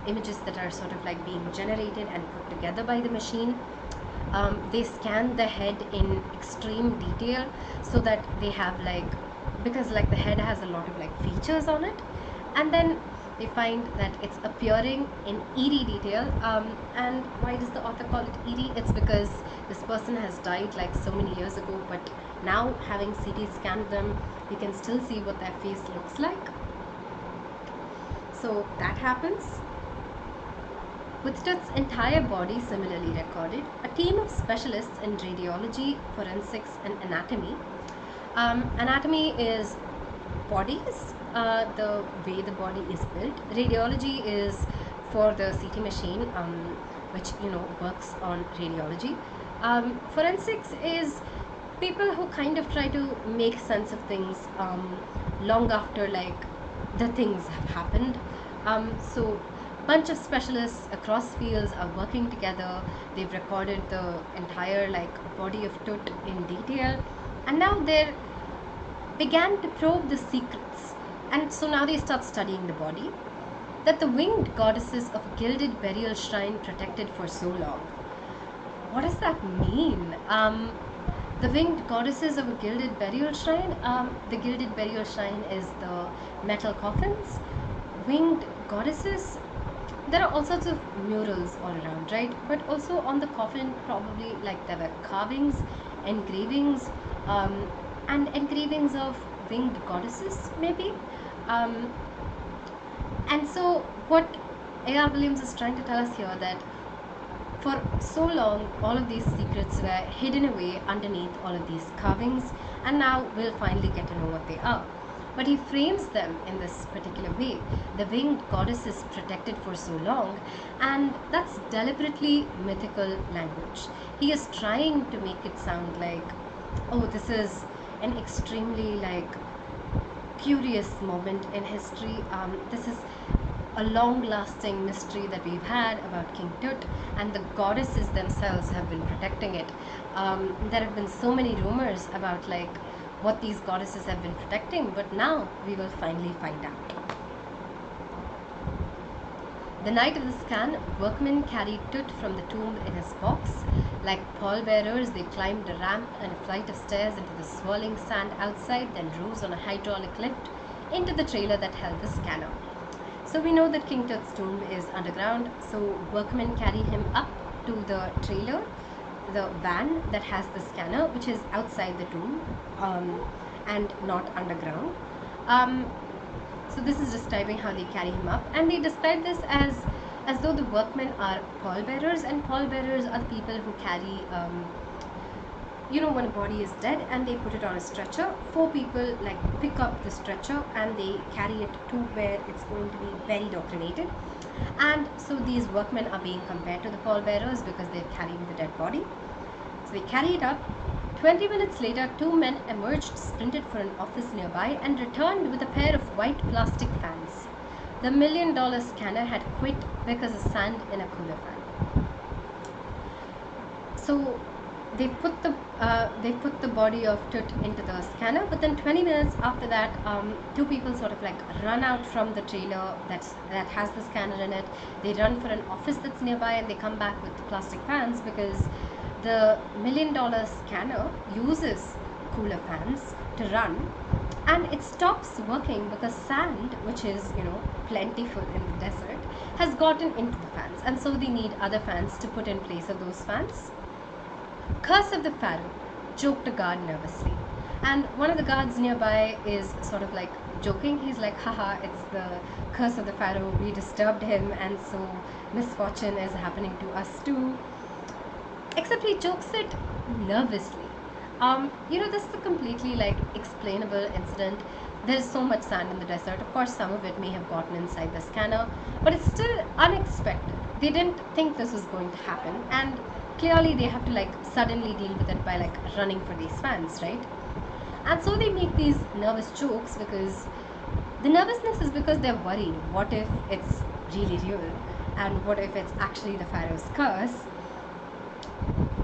images that are sort of like being generated and put together by the machine. They scan the head in extreme detail so that they have like, because like the head has a lot of like features on it, and then they find that it's appearing in eerie detail. And why does the author call it eerie? It's because this person has died like so many years ago, but now having CT scanned them, you can still see what their face looks like. So that happens. With Tut's entire body similarly recorded, a team of specialists in radiology, forensics, and anatomy. Anatomy is bodies, the way the body is built. Radiology is for the CT machine, which works on radiology. Forensics is people who kind of try to make sense of things long after like the things have happened. So bunch of specialists across fields are working together. They've recorded the entire like body of Tut in detail, and now they're began to probe the secrets. And so now they start studying the body that the winged goddesses of a gilded burial shrine protected for so long. What does that mean? The winged goddesses of a gilded burial shrine. The gilded burial shrine is the metal coffins. Winged goddesses. There are all sorts of murals all around, right? But also on the coffin, probably like there were carvings, engravings, and engravings of winged goddesses, maybe. Um, and so, what A.R. Williams is trying to tell us here that for so long, all of these secrets were hidden away underneath all of these carvings, and now we'll finally get to know what they are. But he frames them in this particular way. The winged goddess is protected for so long, and that's deliberately mythical language. He is trying to make it sound like, oh, this is an extremely curious moment in history. This is a long-lasting mystery that we've had about King Tut, and the goddesses themselves have been protecting it. There have been so many rumors about what these goddesses have been protecting, but now we will finally find out. The night of the scan, workmen carried Tut from the tomb in his box. Like pallbearers, they climbed a ramp and a flight of stairs into the swirling sand outside, then rose on a hydraulic lift into the trailer that held the scanner. So we know that King Tut's tomb is underground, so workmen carry him up to the trailer, the van that has the scanner, which is outside the tomb and not underground. So this is describing how they carry him up, and they describe this as though the workmen are pallbearers, and pallbearers are the people who carry when a body is dead and they put it on a stretcher, 4 people pick up the stretcher and they carry it to where it's going to be buried or cremated. And so these workmen are being compared to the pallbearers because they're carrying the dead body. So they carry it up. 20 minutes later, 2 men emerged, sprinted for an office nearby, and returned with a pair of white plastic fans. The $1 million scanner had quit because of sand in a cooler fan. So they put the body of Tut into the scanner, but then 20 minutes after that, 2 people sort of run out from the trailer that has the scanner in it. They run for an office that's nearby, and they come back with plastic fans because the $1 million scanner uses cooler fans to run, and it stops working because sand, which is plentiful in the desert, has gotten into the fans, and so they need other fans to put in place of those fans. Curse of the Pharaoh, joked a guard nervously, and one of the guards nearby is sort of joking. He's like, haha, it's the curse of the Pharaoh, we disturbed him, and so misfortune is happening to us too. Except he jokes it nervously. This is a completely explainable incident. There's so much sand in the desert. Of course, some of it may have gotten inside the scanner, but it's still unexpected. They didn't think this was going to happen, and clearly they have to suddenly deal with it by running for these fans, right? And so they make these nervous jokes because the nervousness is because they're worried. What if it's really real? And what if it's actually the Pharaoh's curse?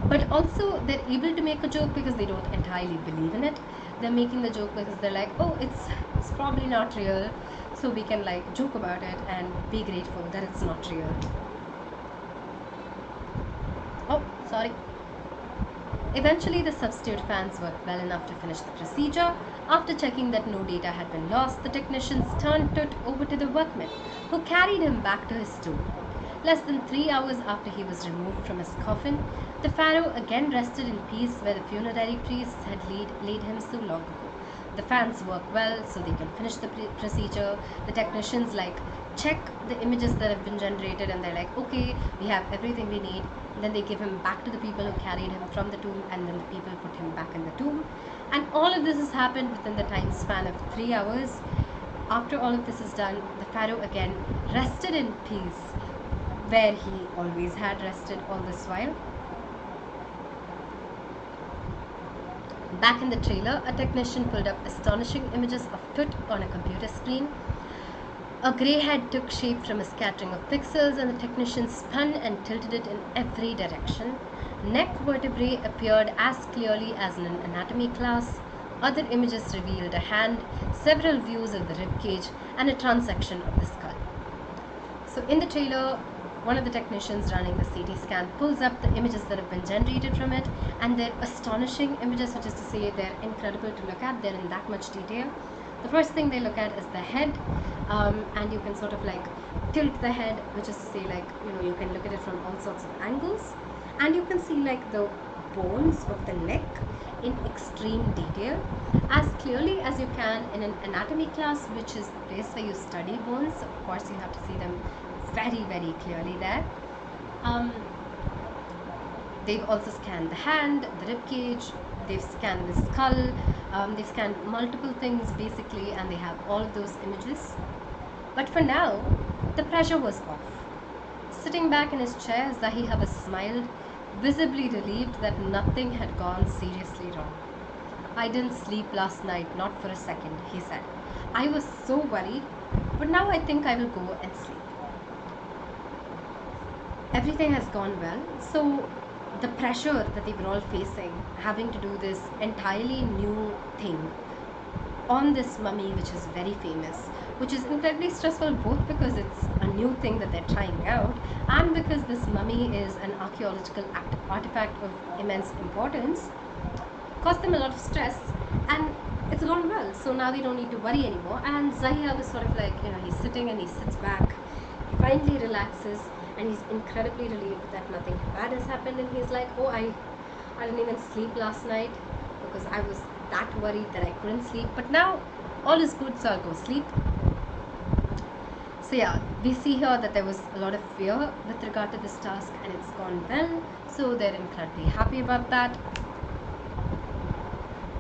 But also they're able to make a joke because they don't entirely believe in it. They're making the joke because they're like, oh, it's probably not real, so we can joke about it and be grateful that it's not real. Oh, sorry. Eventually, the substitute fans worked well enough to finish the procedure. After checking that no data had been lost, the technicians turned Tut over to the workmen, who carried him back to his tomb. Less than 3 hours after he was removed from his coffin, the Pharaoh again rested in peace where the funerary priests had laid him so long ago. The fans work well, so they can finish the procedure. The technicians check the images that have been generated, and they're like, okay, we have everything we need. And then they give him back to the people who carried him from the tomb, and then the people put him back in the tomb. And all of this has happened within the time span of 3 hours. After all of this is done, the Pharaoh again rested in peace where he always had rested all this while. Back in the trailer, a technician pulled up astonishing images of Tut on a computer screen. A grey head took shape from a scattering of pixels, and the technician spun and tilted it in every direction. Neck vertebrae appeared as clearly as in an anatomy class. Other images revealed a hand, several views of the ribcage, and a transection of the skull. So in the trailer, one of the technicians running the CT scan pulls up the images that have been generated from it, and they're astonishing images, which is to say they're incredible to look at. They're in that much detail. The first thing they look at is the head, and you can sort of like tilt the head, which is to say, like, you know, you can look at it from all sorts of angles, and you can see like the bones of the neck in extreme detail, as clearly as you can in an anatomy class, which is the place where you study bones. Of course, you have to see them very, very clearly there. They've also scanned the hand, the ribcage, they've scanned the skull, they've scanned multiple things basically, and they have all of those images. But for now, the pressure was off. Sitting back in his chair, Zahi Hawass smiled, visibly relieved that nothing had gone seriously wrong. "I didn't sleep last night, not for a second," he said. "I was so worried, but now I think I will go and sleep." Everything has gone well, so the pressure that they were all facing, having to do this entirely new thing on this mummy, which is very famous, which is incredibly stressful, both because it's a new thing that they're trying out, and because this mummy is an archaeological artifact of immense importance, caused them a lot of stress, and it's gone well. So now they don't need to worry anymore. And Zahi Hawass was sort of like, you know, he's sitting and he sits back, he finally relaxes, and he's incredibly relieved that nothing bad has happened. And he's like, "Oh, I didn't even sleep last night because I was that worried that I couldn't sleep. But now all is good, so I'll go sleep." So yeah, we see here that there was a lot of fear with regard to this task, and it's gone well. So they're incredibly happy about that.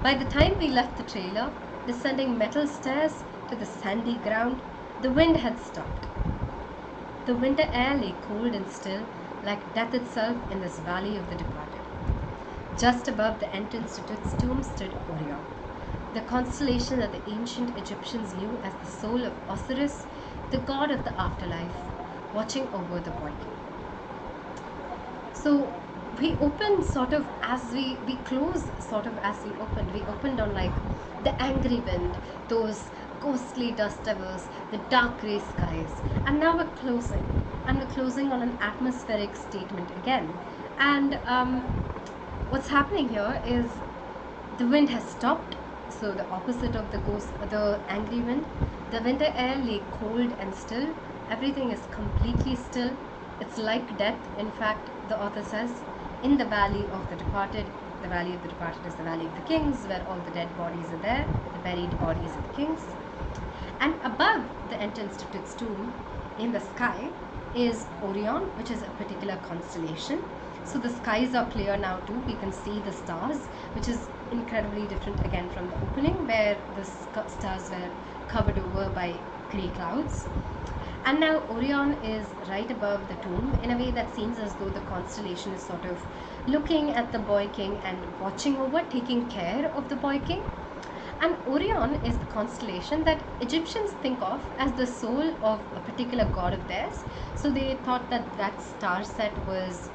By the time we left the trailer, descending metal stairs to the sandy ground, the wind had stopped. The winter air lay cold and still, like death itself in this valley of the departed. Just above the entrance to Tut's tomb stood Orion, the constellation that the ancient Egyptians knew as the soul of Osiris, the god of the afterlife, watching over the boy king. So we open sort of as we close sort of as we opened. We opened on like the angry wind, those ghostly dust devils, the dark grey skies, and now we're closing, and we're closing on an atmospheric statement again. And what's happening here is the wind has stopped, so the opposite of the angry wind. The winter air lay cold and still. Everything is completely still. It's like death. In fact, the author says, in the valley of the departed. The valley of the departed is the valley of the kings, where all the dead bodies are there, the buried bodies of the kings. And above the entrance to Tut's tomb, in the sky, is Orion, which is a particular constellation. So the skies are clear now too. We can see the stars, which is incredibly different again from the opening, where the stars were covered over by grey clouds. And now Orion is right above the tomb in a way that seems as though the constellation is sort of looking at the boy king and watching over, taking care of the boy king. And Orion is the constellation that Egyptians think of as the soul of a particular god of theirs. So they thought that that star set was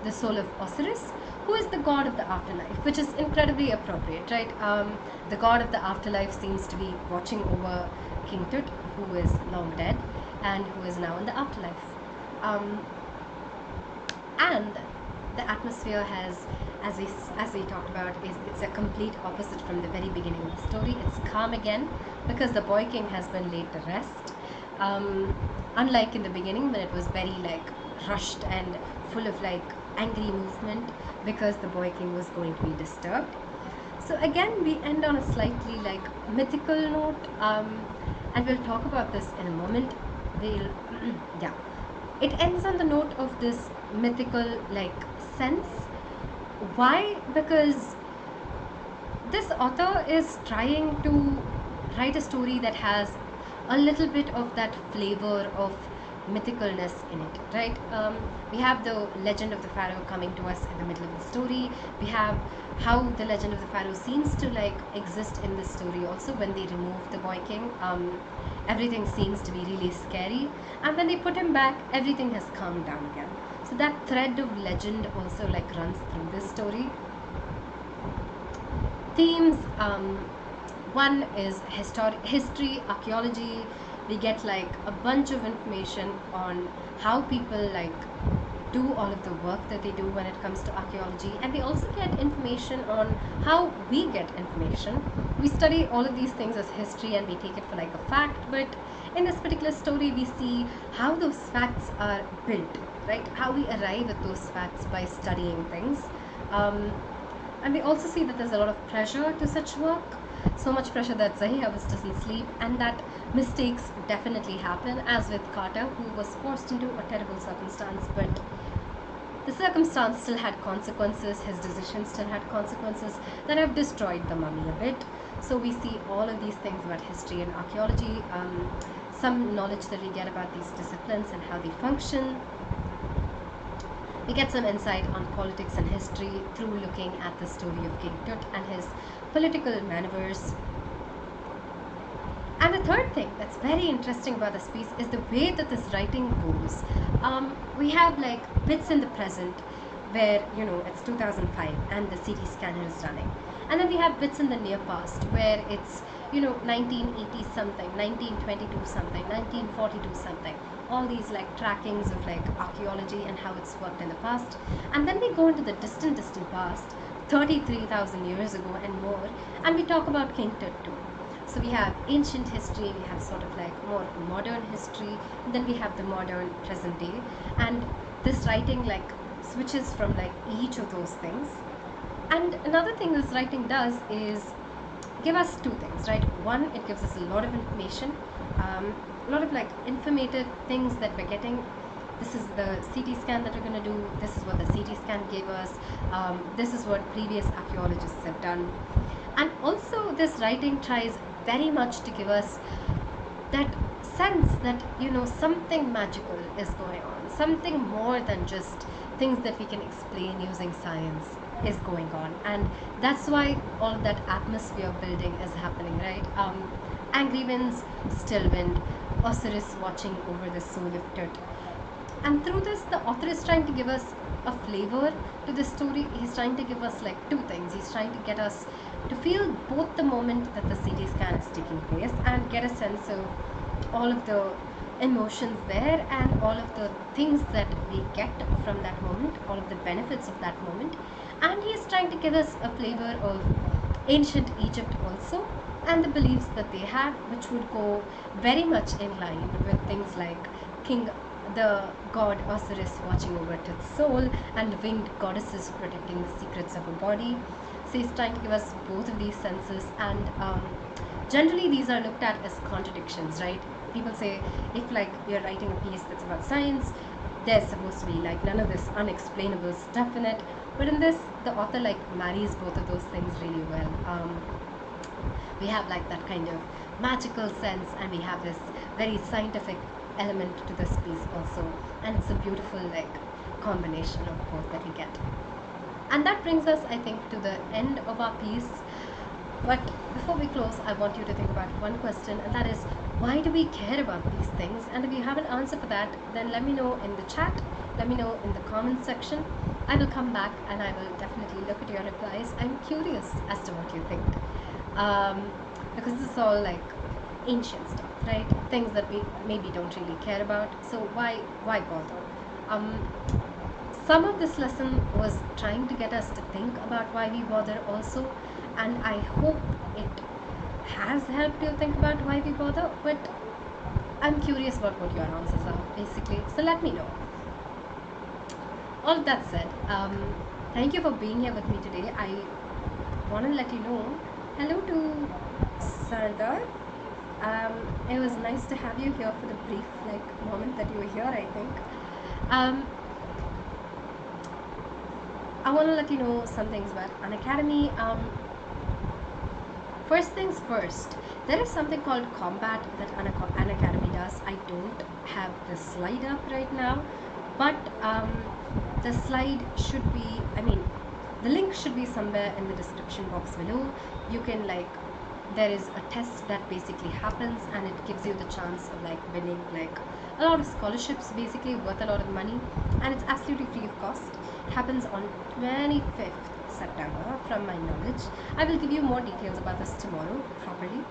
the soul of Osiris, who is the god of the afterlife, which is incredibly appropriate, right? The god of the afterlife seems to be watching over King Tut, who is long dead and who is now in the afterlife. And the atmosphere has, as we talked about, it's a complete opposite from the very beginning of the story. It's calm again because the boy king has been laid to rest. Unlike in the beginning when it was very like rushed and full of like angry movement because the boy king was going to be disturbed. So again, we end on a slightly like mythical note, and we'll talk about this in a moment. Yeah, it ends on the note of this mythical like sense. Why? Because this author is trying to write a story that has a little bit of that flavor of mythicalness in it, right? We have the legend of the Pharaoh coming to us in the middle of the story. We have how the legend of the Pharaoh seems to like exist in this story also. When they remove the boy king, everything seems to be really scary, and when they put him back, everything has calmed down again. So that thread of legend also like runs through this story. themes. One is history, archaeology. We get like a bunch of information on how people like do all of the work that they do when it comes to archaeology, and we also get information on how we get information. We study all of these things as history and we take it for like a fact, but in this particular story we see how those facts are built, right? How we arrive at those facts by studying things. And we also see that there's a lot of pressure to such work, so much pressure that Zahiavis doesn't sleep, and that mistakes definitely happen, as with Carter, who was forced into a terrible circumstance, but the circumstance still had consequences, his decisions still had consequences that have destroyed the mummy a bit. So we see all of these things about history and archaeology, some knowledge that we get about these disciplines and how they function. We get some insight on politics and history through looking at the story of King Tut and his political maneuvers. And the third thing that's very interesting about this piece is the way that this writing goes. We have like bits in the present where, you know, it's 2005 and the CT scanner is running. And then we have bits in the near past where it's, you know, 1980 something, 1922 something, 1942 something. All these like trackings of like archaeology and how it's worked in the past. And then we go into the distant past, 33,000 years ago and more, and we talk about King Tut too. So we have ancient history, we have sort of like more modern history, and then we have the modern present day. And this writing like switches from like each of those things. And another thing this writing does is give us two things, right? One, it gives us a lot of information, a lot of like informative things that we're getting. This is the CT scan that we're going to do, this is what the CT scan gave us, this is what previous archaeologists have done. And also this writing tries very much to give us that sense that, you know, something magical is going on, something more than just things that we can explain using science is going on. And that's why all of that atmosphere building is happening, right? Angry winds, still wind, Osiris watching over the soul of Tut. And through this, the author is trying to give us a flavor to the story. He's trying to give us like two things. He's trying to get us to feel both the moment that the CT scan is taking place and get a sense of all of the emotions there and all of the things that we get from that moment, all of the benefits of that moment. And he is trying to give us a flavor of ancient Egypt also, and the beliefs that they had, which would go very much in line with things like the god Osiris watching over Tut's soul and winged goddesses protecting the secrets of her body. So he's trying to give us both of these senses, and generally these are looked at as contradictions, right? People say if like you're writing a piece that's about science, there's supposed to be like none of this unexplainable stuff in it, but in this the author like marries both of those things really well. We have like that kind of magical sense, and we have this very scientific element to this piece also, and it's a beautiful like combination of both that we get. And that brings us, I think, to the end of our piece. But before we close, I want you to think about one question, and that is, why do we care about these things? And if you have an answer for that, then let me know in the chat, let me know in the comments section. I will come back and I will definitely look at your replies. I'm curious as to what you think, because this is all like ancient stuff, right? Things that we maybe don't really care about. So why bother? Some of this lesson was trying to get us to think about why we bother also, and I hope it has helped you think about why we bother, but I'm curious about what your answers are basically, so let me know. All that said, thank you for being here with me today. I want to let you know hello to Sardar. It was nice to have you here for the brief like moment that you were here, I think. I want to let you know some things about Unacademy. First things first, there is something called Combat that Unacademy does. I don't have the slide up right now, but the slide should be, the link should be somewhere in the description box below. You can like, there is a test that basically happens and it gives you the chance of like winning like a lot of scholarships, basically worth a lot of money, and it's absolutely free of cost. It happens on 25th September from my knowledge. I will give you more details about this tomorrow properly.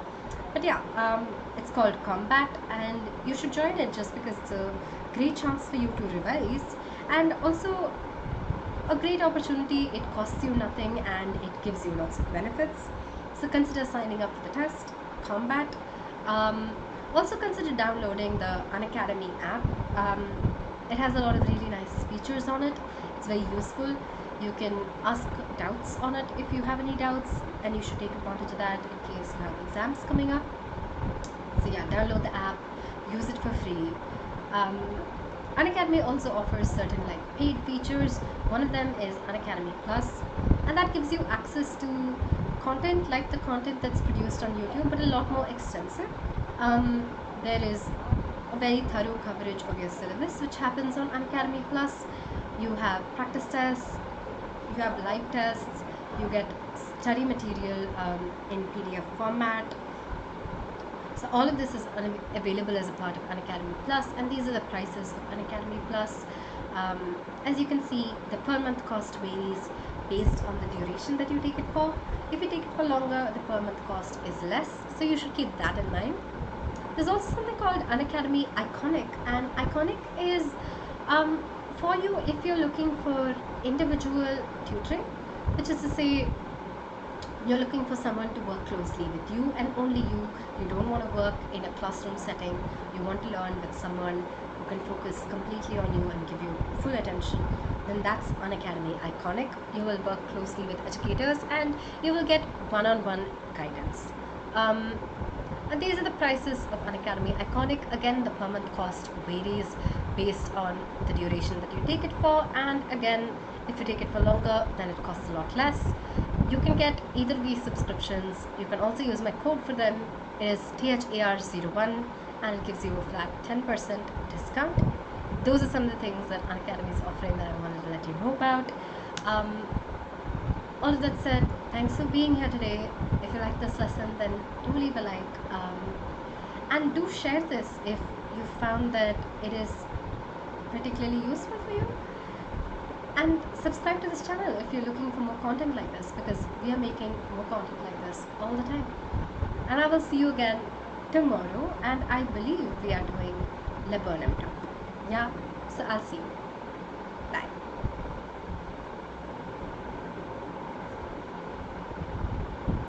But yeah, it's called Combat, and you should join it just because it's a great chance for you to revise, and also a great opportunity. It costs you nothing and it gives you lots of benefits. So consider signing up for the test, Combat. Also consider downloading the Unacademy app. It has a lot of really nice features on it. It's very useful. You can ask doubts on it if you have any doubts, and you should take advantage of that in case you have exams coming up. So yeah, download the app, use it for free. Unacademy also offers certain like paid features. One of them is Unacademy Plus, and that gives you access to content like the content that's produced on YouTube, but a lot more extensive. There is a very thorough coverage of your syllabus, which happens on Unacademy Plus. You have practice tests, you have live tests, you get study material in PDF format. So all of this is available as a part of Unacademy Plus, and these are the prices of Unacademy Plus. As you can see, the per month cost varies based on the duration that you take it for. If you take it for longer, the per month cost is less, so you should keep that in mind. There's also something called Unacademy Iconic, and Iconic is for you if you're looking for individual tutoring, which is to say you're looking for someone to work closely with you and only you. You don't want to work in a classroom setting. You want to learn with someone who can focus completely on you and give you full attention. Then that's Unacademy Iconic. You will work closely with educators and you will get one-on-one guidance. And these are the prices of Unacademy Iconic. Again, the per month cost varies based on the duration that you take it for, and again, if you take it for longer, then it costs a lot less. You can get either of these subscriptions. You can also use my code for them. It is THAR01, and it gives you a flat 10% discount. Those are some of the things that Unacademy is offering that I wanted to let you know about. All of that said, thanks for being here today. If you like this lesson, then do leave a like, and do share this if you found that it is particularly useful for you, and subscribe to this channel if you're looking for more content like this, because we are making more content like this all the time. And I will see you again tomorrow, and I believe we are doing laburnum. Yeah, so I'll see you. Bye.